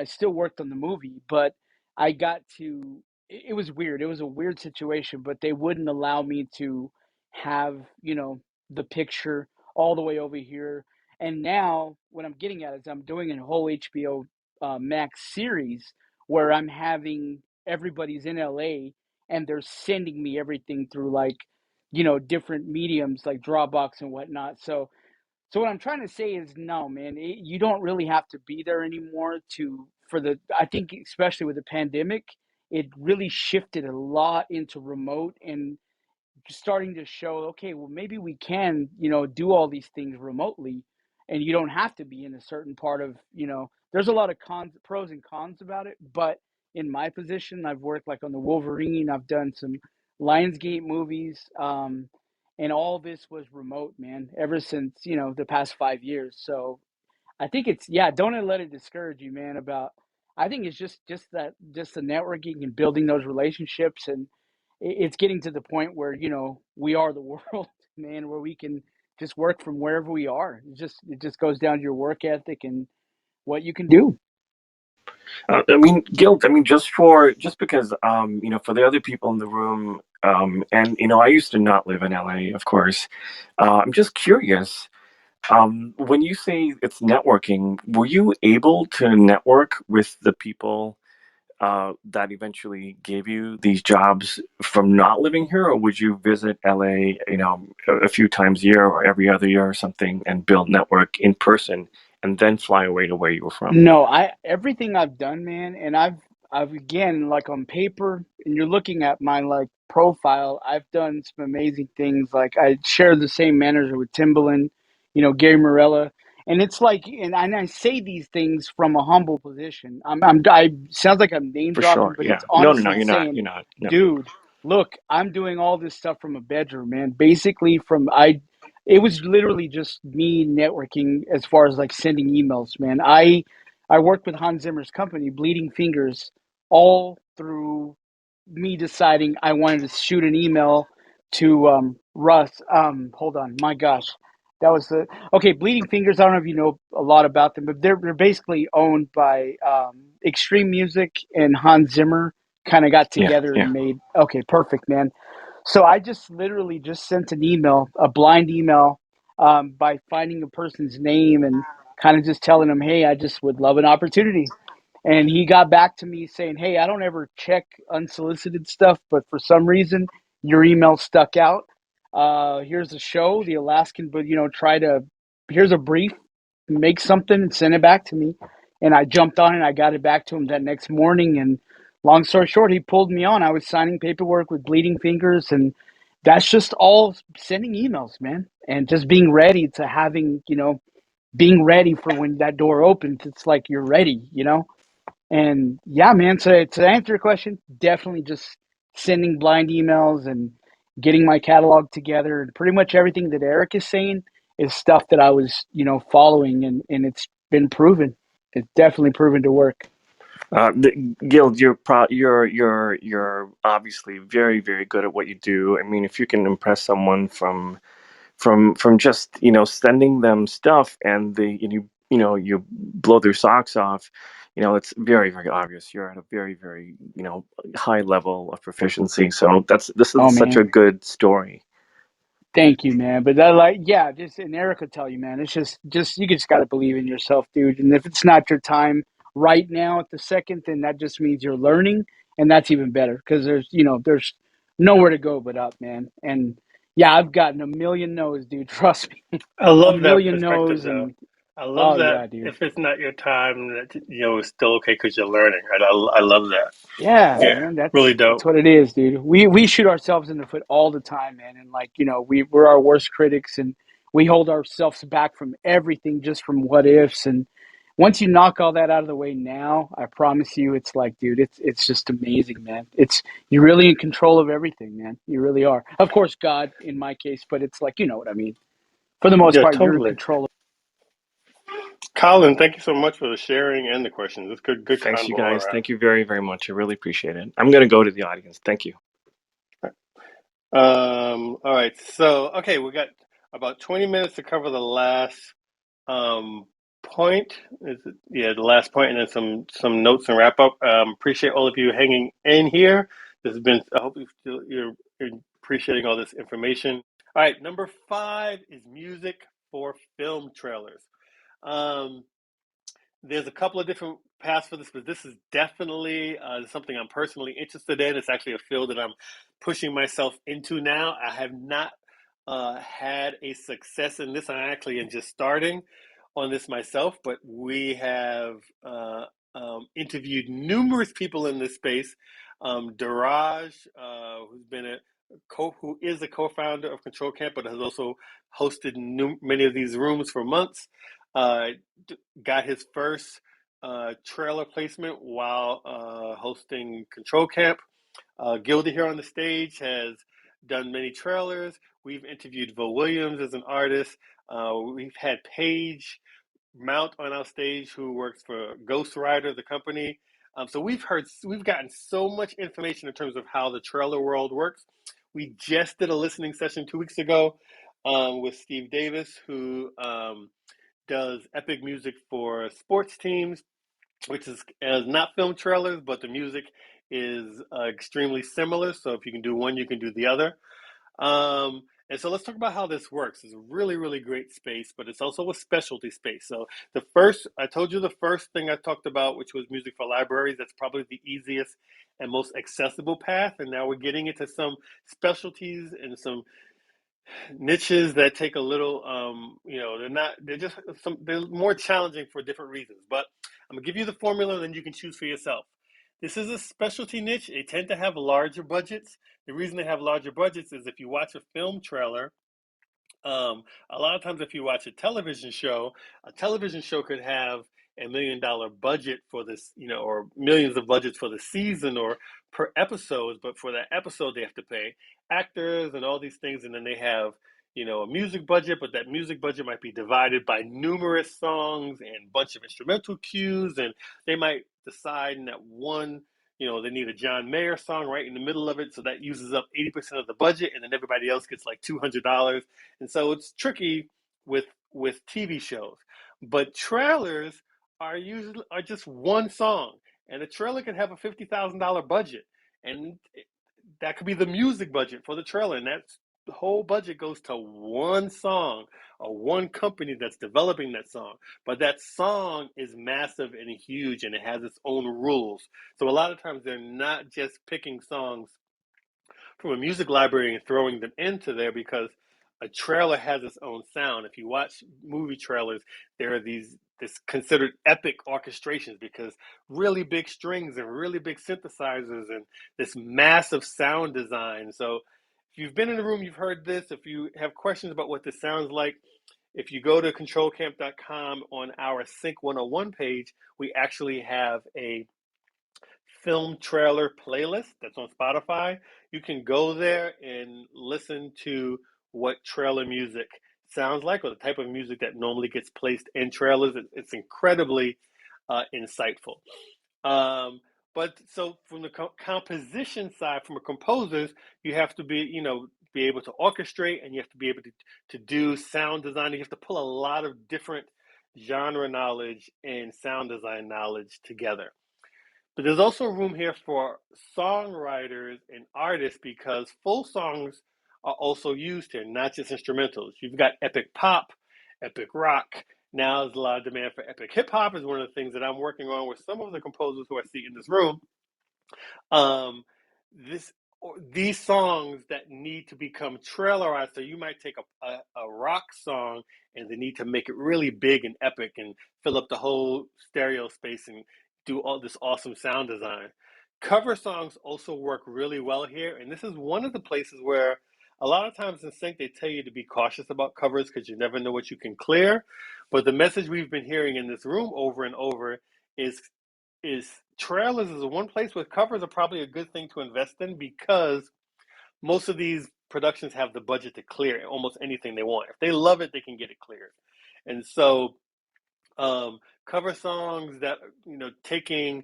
still worked on the movie, but I got to, it was weird. It was a weird situation, but they wouldn't allow me to have, the picture all the way over here. And now what I'm getting at is I'm doing a whole HBO Max series where I'm having everybody's in LA and they're sending me everything through, like, different mediums like Dropbox and whatnot. So what I'm trying to say is, no, man, you don't really have to be there anymore to for the. I think especially with the pandemic, it really shifted a lot into remote and starting to show, okay, well, maybe we can, do all these things remotely, and you don't have to be in a certain part of, there's a lot of pros and cons about it. But in my position, I've worked like on the Wolverine, I've done some Lionsgate movies, and all this was remote, man, ever since, the past 5 years. So I think it's, yeah, don't let it discourage you, man, about, I think it's just the networking and building those relationships, and it's getting to the point where, we are the world, man, where we can just work from wherever we are. It just goes down to your work ethic and what you can do. I mean, guilt. I mean, just because for the other people in the room, and I used to not live in LA, of course. I'm just curious. When you say it's networking, were you able to network with the people that eventually gave you these jobs from not living here, or would you visit LA, a few times a year or every other year or something, and build network in person, and then fly away to where you were from? No, I everything I've done, man, and I've again, like, on paper, and you're looking at my, like, profile, I've done some amazing things. Like, I share the same manager with Timbaland, Gary Morella, and it's like, and I say these things from a humble position. I sounds like I'm name For dropping, sure. but Yeah. it's No, no, no. honestly You're not. saying, You're not. No. dude, look, I'm doing all this stuff from a bedroom, man. Basically, it was literally just me networking as far as like sending emails, man. I worked with Hans Zimmer's company, Bleeding Fingers, all through me deciding I wanted to shoot an email to Russ. Hold on, my gosh, that was the okay. Bleeding Fingers. I don't know if you know a lot about them, but they're basically owned by Extreme Music, and Hans Zimmer kind of got Yeah, together yeah. and made. Okay, perfect, man. So I just literally just sent an email, a blind email, by finding a person's name and kind of just telling them, hey, I just would love an opportunity. And he got back to me saying, hey, I don't ever check unsolicited stuff, but for some reason your email stuck out. Here's a show, the Alaskan, but try to, here's a brief, make something and send it back to me. And I jumped on it. I got it back to him that next morning. And long story short, he pulled me on. I was signing paperwork with Bleeding Fingers, and that's just all sending emails, man, and just being ready to having, being ready for when that door opens. It's like you're ready. And yeah, man, to answer your question, definitely just sending blind emails and getting my catalog together. And pretty much everything that Eric is saying is stuff that I was, following, and it's been proven. It's definitely proven to work. Gil, you're obviously very, very good at what you do. I mean, if you can impress someone from just sending them stuff, and you blow their socks off, it's very, very obvious you're at a very, very high level of proficiency. So this Oh is such man, a good story. thank you, man. But I like, yeah, just and Eric will tell you, man. It's just you just got to believe in yourself, dude. And if it's not your time right now at the second, then that just means you're learning, and that's even better because there's nowhere to go but up, man. And yeah, I've gotten a million no's, dude. Trust me, I a love that million perspective, no's, though. and I love oh that yeah, dude. if it's not your time, that it's still okay because you're learning. Right? I love that. Yeah, Yeah, man, really that's dope. what it is, dude. We shoot ourselves in the foot all the time, man, and like we're our worst critics, and we hold ourselves back from everything just from what ifs. And once you knock all that out of the way, now I promise you, it's like, dude, it's just amazing, man. It's you're really in control of everything, man. You really are. Of course, God in my case, but it's like you know what I mean. For the most Yeah, part, you're in totally. control. Colin, thank you so much for the sharing and the questions. It's good Thanks, convo you all guys. around. Thank you very, very much. I really appreciate it. I'm gonna go to the audience. Thank you. All right. So, okay, we got about 20 minutes to cover the last um point. Yeah, the last point, and then some notes and wrap up. Appreciate all of you hanging in here. This has been. I hope you're appreciating all this information. All right, number 5 is music for film trailers. Um, there's a couple of different paths for this, but this is definitely something I'm personally interested in. It's actually a field that I'm pushing myself into now. I have not had a success in this. I actually am just starting on this myself, but we have interviewed numerous people in this space. Daraj, who is a co-founder of Control Camp, but has also hosted many of these rooms for months. Uh, got his first trailer placement while hosting Control Camp. Gilda here on the stage has done many trailers. We've interviewed Vo Williams as an artist. We've had Paige Mount on our stage, who works for Ghostwriter, the company. So we've gotten so much information in terms of how the trailer world works. We just did a listening session 2 weeks ago with Steve Davis, who does epic music for sports teams, which is not film trailers, but the music is extremely similar. So if you can do one, you can do the other. And so let's talk about how this works. It's a really, really great space, but it's also a specialty space. So I told you the first thing I talked about, which was music for libraries. That's probably the easiest and most accessible path. And now we're getting into some specialties and some niches that take a little they're more challenging for different reasons, but I'm gonna give you the formula and then you can choose for yourself. This is a specialty niche. They tend to have larger budgets. The reason they have larger budgets is if you watch a film trailer, a lot of times, if you watch a television show could have $1 million budget for this, or millions of budgets for the season or per episode. But for that episode, they have to pay actors and all these things, and then they have, a music budget. But that music budget might be divided by numerous songs and a bunch of instrumental cues, and they might decide in that one, they need a John Mayer song right in the middle of it, so that uses up 80% of the budget, and then everybody else gets like $200. And so it's tricky with TV shows. But trailers are just one song, and a trailer can have a $50,000 budget, and that could be the music budget for the trailer, and that's the whole budget goes to one song or one company that's developing that song. But that song is massive and huge, and it has its own rules. So a lot of times they're not just picking songs from a music library and throwing them into there, because a trailer has its own sound. If you watch movie trailers, there are this considered epic orchestrations, because really big strings and really big synthesizers and this massive sound design. So if you've been in the room, you've heard this. If you have questions about what this sounds like, if you go to controlcamp.com on our Sync 101 page, we actually have a film trailer playlist that's on Spotify. You can go there and listen to what trailer music sounds like, or the type of music that normally gets placed in trailers. It's incredibly insightful. But so from the composition side, from a composer's, you have to be able to orchestrate, and you have to be able to do sound design. You have to pull a lot of different genre knowledge and sound design knowledge together. But there's also room here for songwriters and artists, because full songs are also used here, not just instrumentals. You've got epic pop, epic rock. Now there's a lot of demand for epic hip hop, is one of the things that I'm working on with some of the composers who I see in this room. Um, this these songs that need to become trailerized. So you might take a rock song and they need to make it really big and epic and fill up the whole stereo space and do all this awesome sound design. Cover songs also work really well here, and this is one of the places where a lot of times in sync they tell you to be cautious about covers, because you never know what you can clear. But the message we've been hearing in this room over and over is trailers is the one place where covers are probably a good thing to invest in, because most of these productions have the budget to clear almost anything they want. If they love it, they can get it cleared. And so cover songs that, taking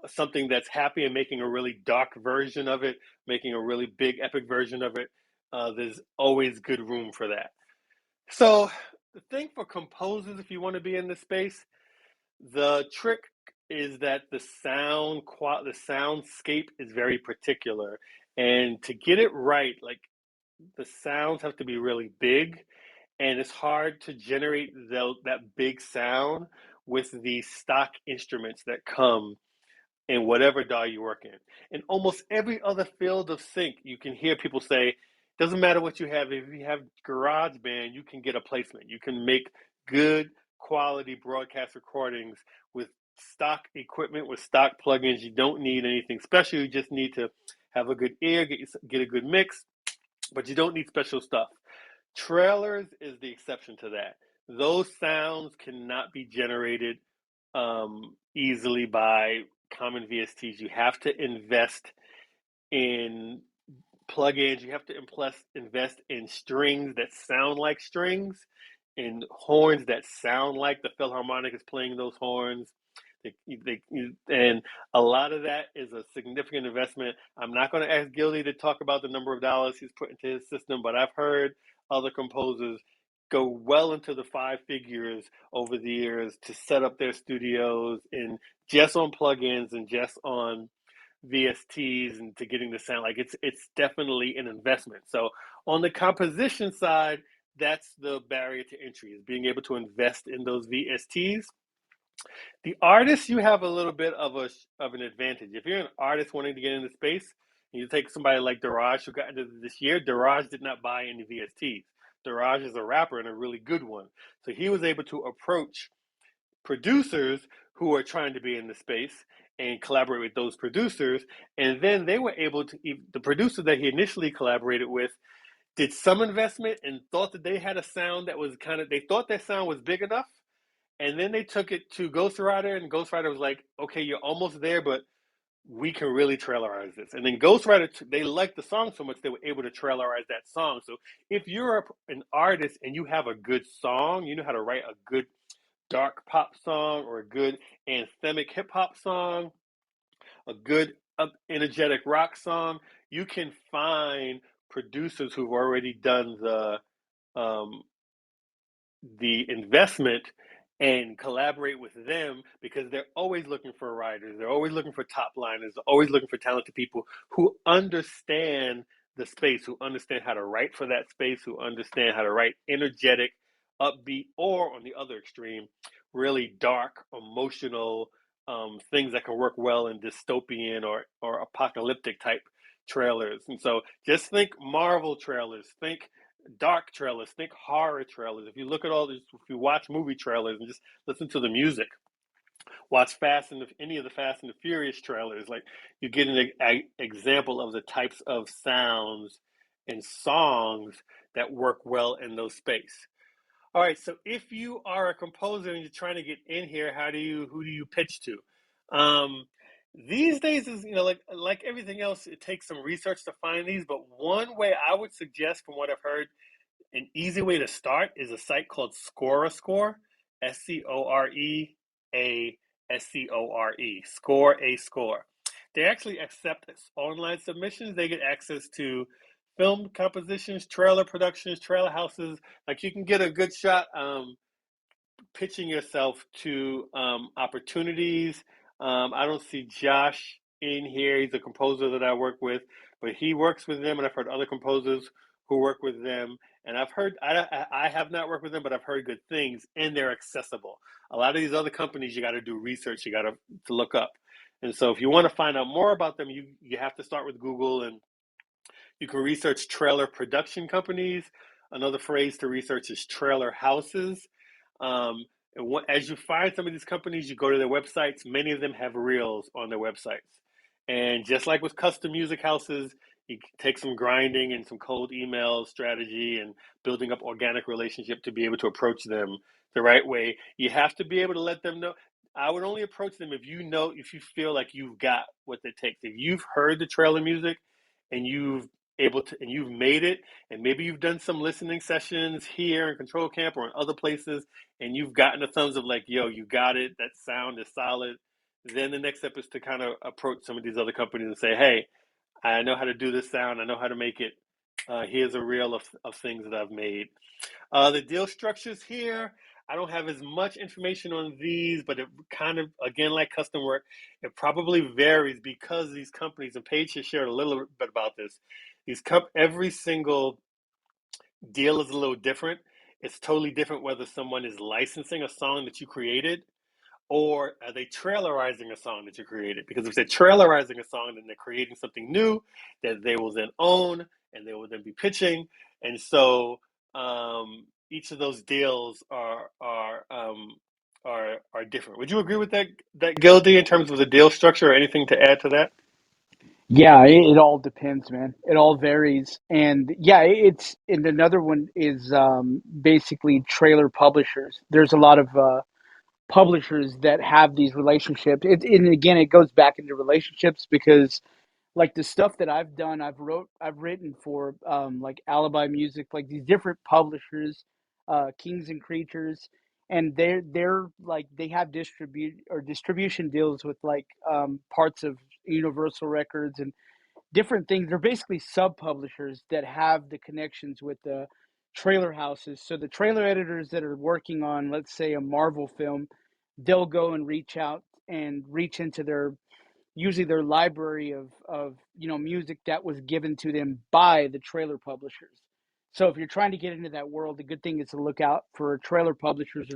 something that's happy and making a really dark version of it, making a really big epic version of it, there's always good room for that. So the thing for composers, if you want to be in this space, the trick is that the soundscape is very particular, and to get it right, like, the sounds have to be really big, and it's hard to generate that big sound with the stock instruments that come in whatever DAW you work in. In almost every other field of sync, you can hear people say, doesn't matter what you have, if you have GarageBand, you can get a placement. You can make good quality broadcast recordings with stock equipment, with stock plugins. You don't need anything special. You just need to have a good ear, get a good mix, but you don't need special stuff. Trailers is the exception to that. Those sounds cannot be generated easily by common VSTs. You have to invest in plugins. You have to invest in strings that sound like strings, in horns that sound like the Philharmonic is playing those horns. And a lot of that is a significant investment. I'm not going to ask Gildy to talk about the number of dollars he's put into his system, but I've heard other composers go well into the five figures over the years to set up their studios, and just on plugins and just on VSTs, and to getting the sound. Like, it's definitely an investment. So on the composition side, that's the barrier to entry, is being able to invest in those VSTs. The artists, you have a little bit of an advantage. If you're an artist wanting to get into space, and you take somebody like Daraj, who got into this year, Daraj did not buy any VSTs. Daraj is a rapper, and a really good one. So he was able to approach producers who are trying to be in the space and collaborate with those producers. And then they were able to, the producer that he initially collaborated with did some investment and thought that they had a sound that was they thought that sound was big enough. And then they took it to Ghostwriter, and Ghostwriter was like, okay, you're almost there, but we can really trailerize this. And then Ghostwriter, they liked the song so much, they were able to trailerize that song. So if you're an artist and you have a good song, you know how to write a good dark pop song, or a good anthemic hip hop song, a good energetic rock song, you can find producers who've already done um, the investment and collaborate with them because they're always looking for writers, they're always looking for top liners, they're always looking for talented people who understand the space, who understand how to write for that space, who understand how to write energetic, upbeat, or on the other extreme, really dark, emotional things that can work well in dystopian or apocalyptic type trailers. And so just think Marvel trailers, think dark trailers, think horror trailers. If you look at all these, if you watch movie trailers and just listen to the music, watch any of the Fast and the Furious trailers, like you get an example of the types of sounds and songs that work well in those space. All right, so if you are a composer and you're trying to get in here, who do you pitch to? Um, these days is like everything else, it takes some research to find these. But one way I would suggest, from what I've heard, an easy way to start is a site called Score, Score a Score. They actually accept online submissions. They get access to film compositions, trailer productions, trailer houses. Like you can get a good shot pitching yourself to opportunities. I don't see Josh in here. He's a composer that I work with, but he works with them, and I've heard other composers who work with them. And I've heard, I have not worked with them, but I've heard good things, and they're accessible. A lot of these other companies, you got to do research, you got to look up. And so if you want to find out more about them, you have to start with Google, and you can research trailer production companies. Another phrase to research is trailer houses. As you find some of these companies, you go to their websites. Many of them have reels on their websites. And just like with custom music houses, you take some grinding and some cold email strategy and building up organic relationship to be able to approach them the right way. You have to be able to let them know. I would only approach them if you feel like you've got what it takes. If you've heard the trailer music and you've made it, and maybe you've done some listening sessions here in Control Camp or in other places, and you've gotten a thumbs of like, yo, you got it, that sound is solid. Then the next step is to kind of approach some of these other companies and say, hey, I know how to do this sound, I know how to make it. Here's a reel of things that I've made. The deal structures here, I don't have as much information on these, but it kind of, again, like custom work, it probably varies because these companies, and Paige has shared a little bit about this, every single deal is a little different. It's totally different whether someone is licensing a song that you created or are they trailerizing a song that you created? Because if they're trailerizing a song, then they're creating something new that they will then own and they will then be pitching. And so each of those deals are different. Would you agree with that, Gildy, in terms of the deal structure, or anything to add to that? Yeah, it all depends, man. It all varies. And yeah, and another one is basically trailer publishers. There's a lot of publishers that have these relationships. And again, it goes back into relationships because like the stuff that I've done, I've written for like Alibi Music, like these different publishers, Kings and Creatures, and they're like they have distribution deals with like parts of Universal Records and different things. They're basically sub publishers that have the connections with the trailer houses. So the trailer editors that are working on, let's say, a Marvel film, they'll go and reach into their usually their library of music that was given to them by the trailer publishers. So if you're trying to get into that world, the good thing is to look out for trailer publishers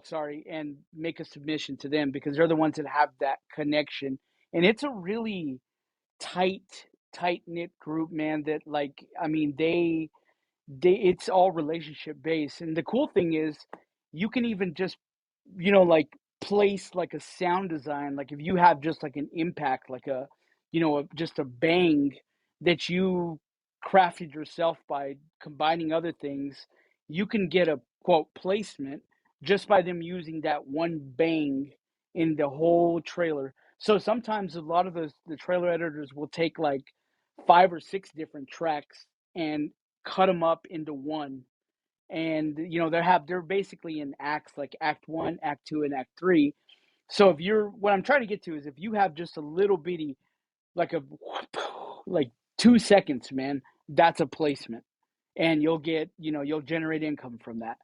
sorry, and make a submission to them because they're the ones that have that connection. And it's a really tight tight knit group, man, that like I mean they it's all relationship based. And the cool thing is you can even just like place like a sound design, like if you have just like an impact, like just a bang that you crafted yourself by combining other things, you can get a quote placement just by them using that one bang in the whole trailer. So sometimes a lot of the trailer editors will take like 5 or 6 different tracks and cut them up into one. And they're basically in acts, like act 1, act 2, and act 3. So if you're, what I'm trying to get to is if you have just a little bitty, like a, like 2 seconds, man, that's a placement, and you'll get, you'll generate income from that.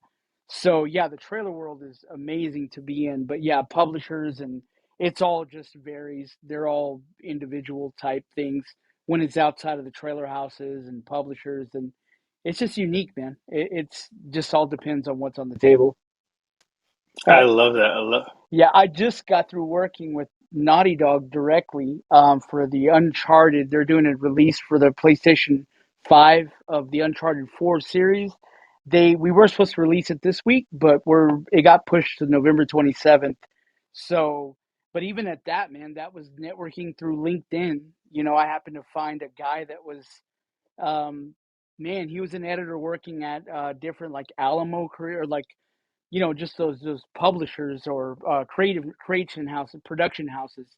So yeah, the trailer world is amazing to be in, but yeah, publishers and it's all just varies. They're all individual type things when it's outside of the trailer houses and publishers, and it's just unique, man. It's just all depends on what's on the table. I Uh, love that. I love. yeah, I just got through working with Naughty Dog directly for the Uncharted. They're doing a release for the PlayStation 5 of the Uncharted 4 series. We were supposed to release it this week, but it got pushed to November 27th. So, but even at that, man, that was networking through LinkedIn. I happened to find a guy that was man, he was an editor working at different like Alamo career, like just those publishers or creation houses, production houses,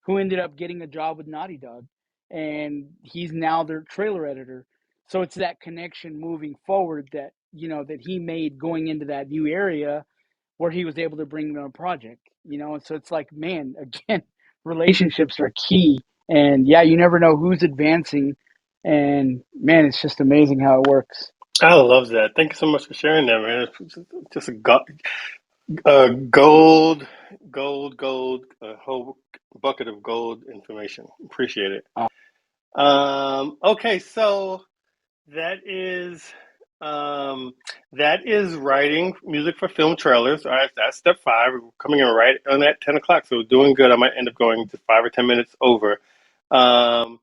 who ended up getting a job with Naughty Dog, and he's now their trailer editor. So it's that connection moving forward that that he made going into that new area where he was able to bring them a project. And so it's like, man, again, relationships are key, and yeah, you never know who's advancing, and man, it's just amazing how it works. I love that. Thank you so much for sharing that, man. It's just gold, gold, a whole bucket of gold information. Appreciate it. Okay, so that is um, that is writing music for film trailers. All right, that's step 5. We're coming in right on at 10 o'clock, so doing good. I might end up going to 5 or 10 minutes over. Um,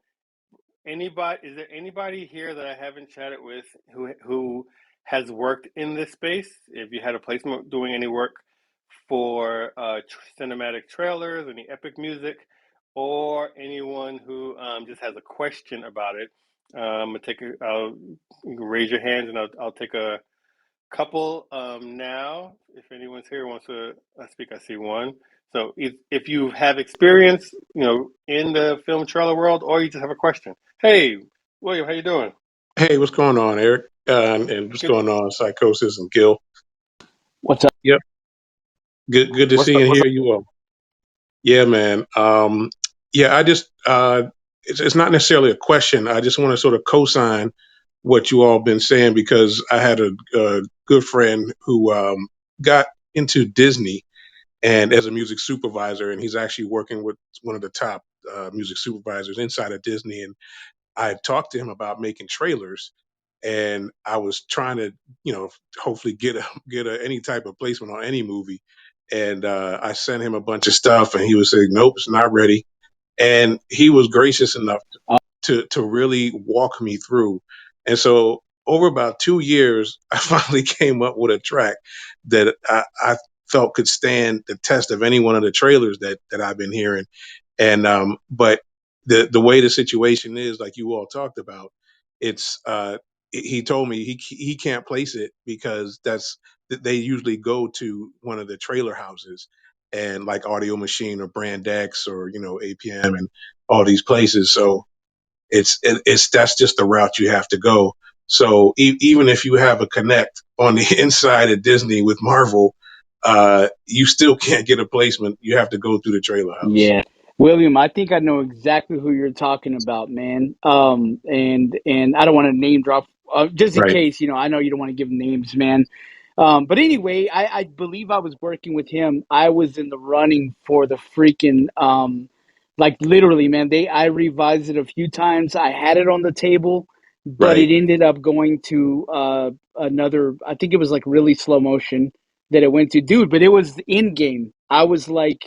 is there anybody here that I haven't chatted with who has worked in this space? If you had a placement doing any work for cinematic trailers, any epic music, or anyone who just has a question about it, I'll raise your hands and I'll take a couple now. If anyone's here who wants to speak, I see one. So if you have experience, in the film trailer world, or you just have a question. Hey, William, how you doing? Hey, what's going on, Eric? And what's Good. going on, Psychosis and Gil? What's up? Yep, good to What's see up? and What's hear up? you all. Yeah, man. Yeah, I just it's not necessarily a question. I just want to sort of co-sign what you all been saying because I had a good friend who got into Disney and as a music supervisor, and he's actually working with one of the top music supervisors inside of Disney. And I talked to him about making trailers, and I was trying to, hopefully get any type of placement on any movie. And I sent him a bunch of stuff, and he was saying, "Nope, it's not ready." And he was gracious enough to really walk me through. And so over about 2 years, I finally came up with a track that I felt could stand the test of any one of the trailers that I've been hearing. And but the way the situation is, like you all talked about, it's he told me he can't place it because they usually go to one of the trailer houses and like Audio Machine or Brand X or APM and all these places. So it's that's just the route you have to go. So even if you have a connect on the inside of Disney with Marvel, you still can't get a placement. You have to go through the trailer house. Yeah. William, I think I know exactly who you're talking about, man. And I don't want to name drop, just in Right. case, I know you don't want to give names, man. But anyway, I believe I was working with him. I was in the running for the freaking, like literally, man. I revised it a few times. I had it on the table, but Right. it ended up going to another. I think it was like really slow motion that it went to, dude. But it was in game. I was like,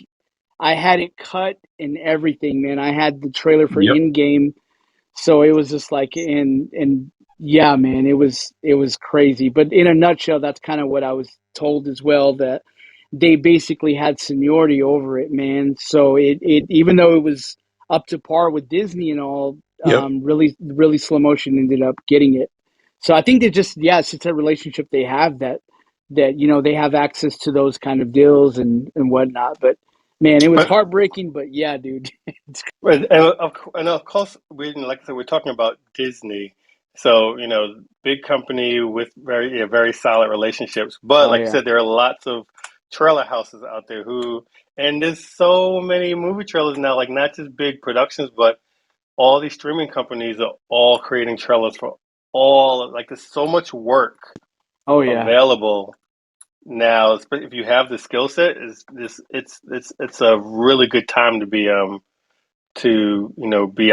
I had it cut and everything, man. I had the trailer for Yep. in game, so it was just like and yeah, man, it was crazy. But in a nutshell, that's kind of what I was told as well, that they basically had seniority over it, man. So it even though it was up to par with Disney and all, Yep. really slow motion ended up getting it. So I think they just, yeah, it's just a relationship they have that they have access to those kind of deals and whatnot. But man, it was But heartbreaking. But yeah, dude. and of course, like I said, we're talking about Disney, so big company with very solid relationships. But Oh like I yeah. said, there are lots of trailer houses out there And there's so many movie trailers now, like not just big productions, but all these streaming companies are all creating trailers for all. Like there's so much work Oh yeah. available now. If you have the skill set, is this it's a really good time to be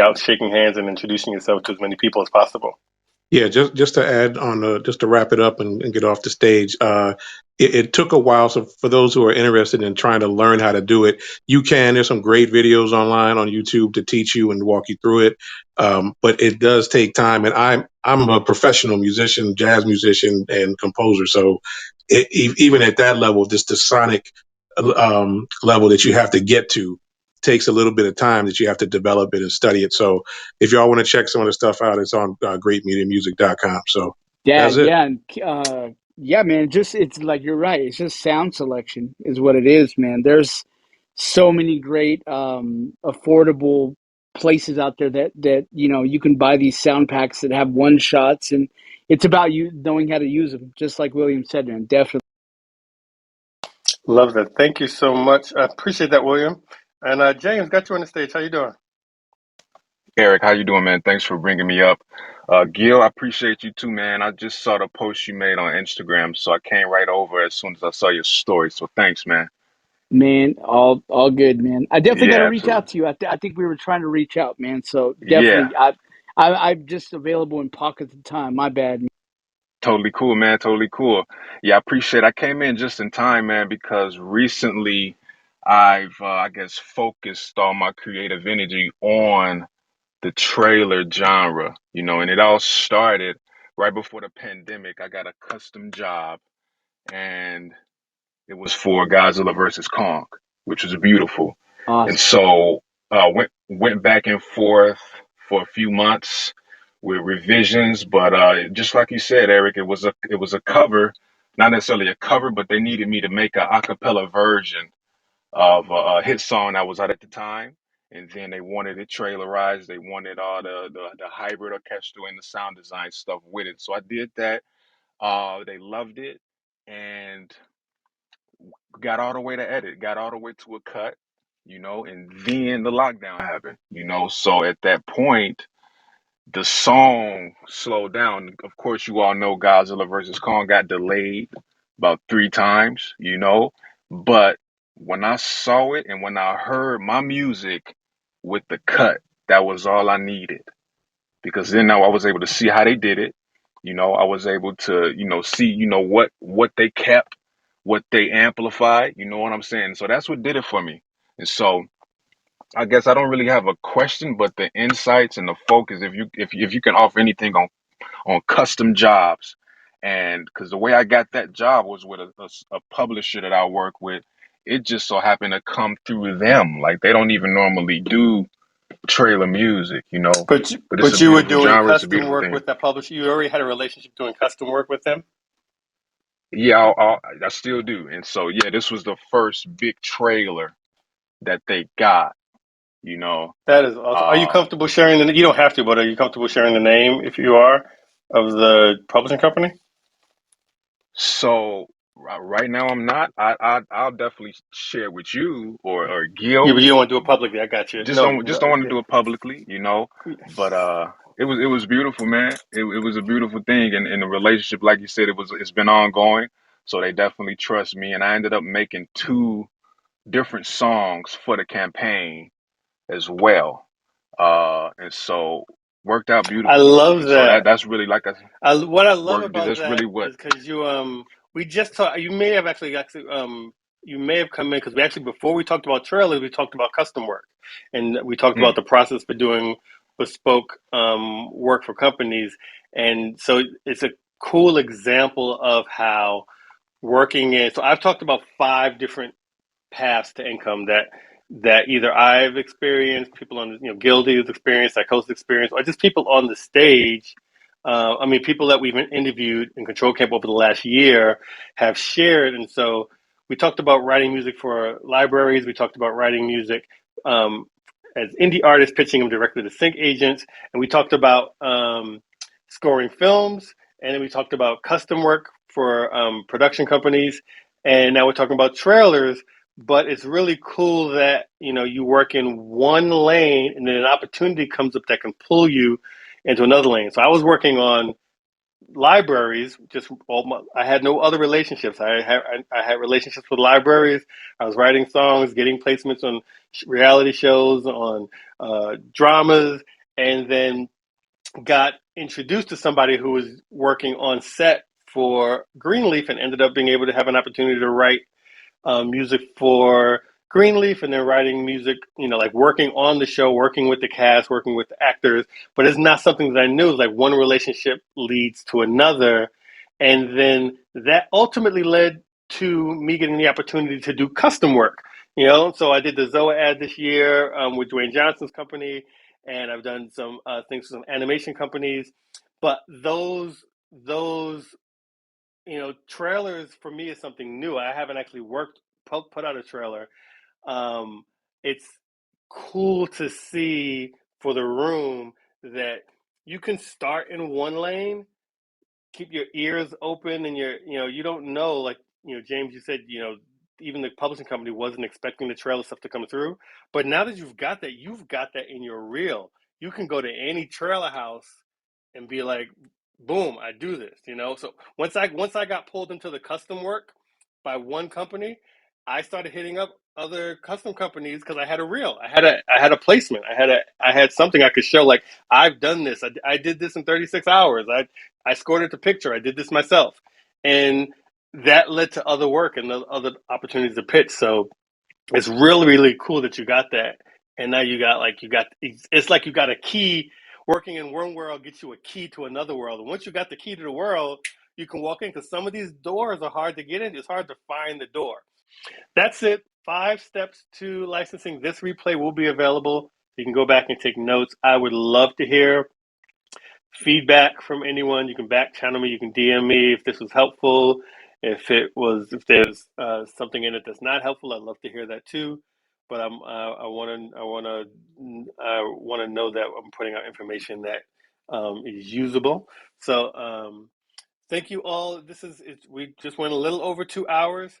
out shaking hands and introducing yourself to as many people as possible. Yeah, just to add on, just to wrap it up and get off the stage. It took a while. So for those who are interested in trying to learn how to do it, you can. There's some great videos online on YouTube to teach you and walk you through it. But it does take time. And I'm a professional musician, jazz musician, and composer. So even at that level, just the sonic level that you have to get to takes a little bit of time that you have to develop it and study it. So if y'all want to check some of the stuff out, it's on greatmediamusic.com. So Yeah, that's it. yeah, and yeah, man. Just it's like you're right. It's just sound selection is what it is, man. There's so many great affordable places out there that you can buy these sound packs that have one shots, and it's about you knowing how to use them. Just like William said, man. Definitely, Love that. Thank you so much. I appreciate that, William. And James, got you on the stage. How you doing? Eric, how you doing, man? Thanks for bringing me up. Gil, I appreciate you too, man. I just saw the post you made on Instagram, so I came right over as soon as I saw your story. So thanks, man. man. All good, man. I definitely got to Yeah, reach out absolutely. to you. I think we were trying to reach out, man. So Yeah, definitely, I'm just available in pockets of time. My bad. totally cool, man. Totally cool. Yeah, I appreciate it. I came in just in time, man, because recently I've, I guess, focused all my creative energy on the trailer genre, and it all started right before the pandemic. I got a custom job and it was for Godzilla versus Kong, which was beautiful. And Awesome. so went back and forth for a few months with revisions, but just like you said, Eric, it was a cover, not necessarily a cover, but they needed me to make a acapella version of a hit song that was out at the time. And then they wanted it trailerized. They wanted all the hybrid orchestral and the sound design stuff with it. So I did that. They loved it. And got all the way to edit, got all the way to a cut, and then the lockdown happened, So at that point, the song slowed down. Of course, you all know Godzilla versus Kong got delayed about 3 times, But when I saw it and when I heard my music with the cut, that was all I needed because then now I was able to see how they did it. I was able to, see, what they kept, what they amplified, you know what I'm saying? So that's what did it for me. And so I guess I don't really have a question, but the insights and the focus, if you can offer anything on custom jobs, and because the way I got that job was with a publisher that I work with, it just so happened to come through them. Like they don't even normally do trailer music. But it's a But you were beautiful doing genre. It's a custom beautiful work thing. with that publisher. You already had a relationship doing custom work with them. Yeah, I still do. And so, yeah, this was the first big trailer that they got, you know. That is awesome. Are you Um, comfortable sharing the? You don't have to, but are you comfortable sharing the name if you are of the publishing company? so right now I'm not. I'll definitely share with you or Yeah, Gil. but you don't want to do it publicly. I got you. Just No, don't just no, don't want to okay. do it publicly. But it was beautiful, man. It was a beautiful thing, and the relationship, like you said, it's been ongoing. So they definitely trust me, and I ended up making two different songs for the campaign as well. And so worked out I beautifully. love And so that. that's really like I What I love worked. about That's that really what. is because we just talked. You may have you may have come in because we actually before we talked about trailers, we talked about custom work, and we talked about Mm, the process for doing bespoke work for companies, and so it's a cool example of how working in. So I've talked about five different paths to income that either I've experienced, people on Gildy's experience, Psychosis experience, or just people on the stage. I mean, people that we've interviewed in Control Camp over the last year have shared, and so we talked about writing music for libraries. We talked about writing music um, as indie artists, pitching them directly to sync agents, and we talked about scoring films, and then we talked about custom work for production companies, and now we're talking about trailers, but it's really cool that you work in one lane and then an opportunity comes up that can pull you into another lane. So I was working on libraries. I had no other relationships. I had relationships with libraries. I was writing songs, getting placements on reality shows, on dramas, and then got introduced to somebody who was working on set for Greenleaf and ended up being able to have an opportunity to write music for Greenleaf, and then writing music, like working on the show, working with the cast, working with the actors. But it's not something that I knew. It's like one relationship leads to another. And then that ultimately led to me getting the opportunity to do custom work. So I did the Zoa ad this year with Dwayne Johnson's company, and I've done some things for some animation companies. But those trailers for me is something new. I haven't actually put out a trailer. It's cool to see for the room that you can start in one lane, keep your ears open, and you don't know, like, James, you said, even the publishing company wasn't expecting the trailer stuff to come through. But now that you've got that in your reel. You can go to any trailer house and be like, boom, I do this. So once I got pulled into the custom work by one company, I started hitting up other custom companies because I had a reel. I had a placement. I had something I could show, like, I've done this. I did this in 36 hours. I scored it to picture. I did this myself. And that led to other work and other opportunities to pitch. So it's really, really cool that you got that. And now it's like you got a key. Working in one world gets you a key to another world. And once you got the key to the world, you can walk in, because some of these doors are hard to get in. It's hard to find the door. That's it. 5 steps to licensing. This replay will be available. You can go back and take notes. I would love to hear feedback from anyone. You can back channel me. You can DM me if this was helpful. If there's something in it that's not helpful, I'd love to hear that too. But I want to know that I'm putting out information that is usable. So thank you all. We just went a little over 2 hours.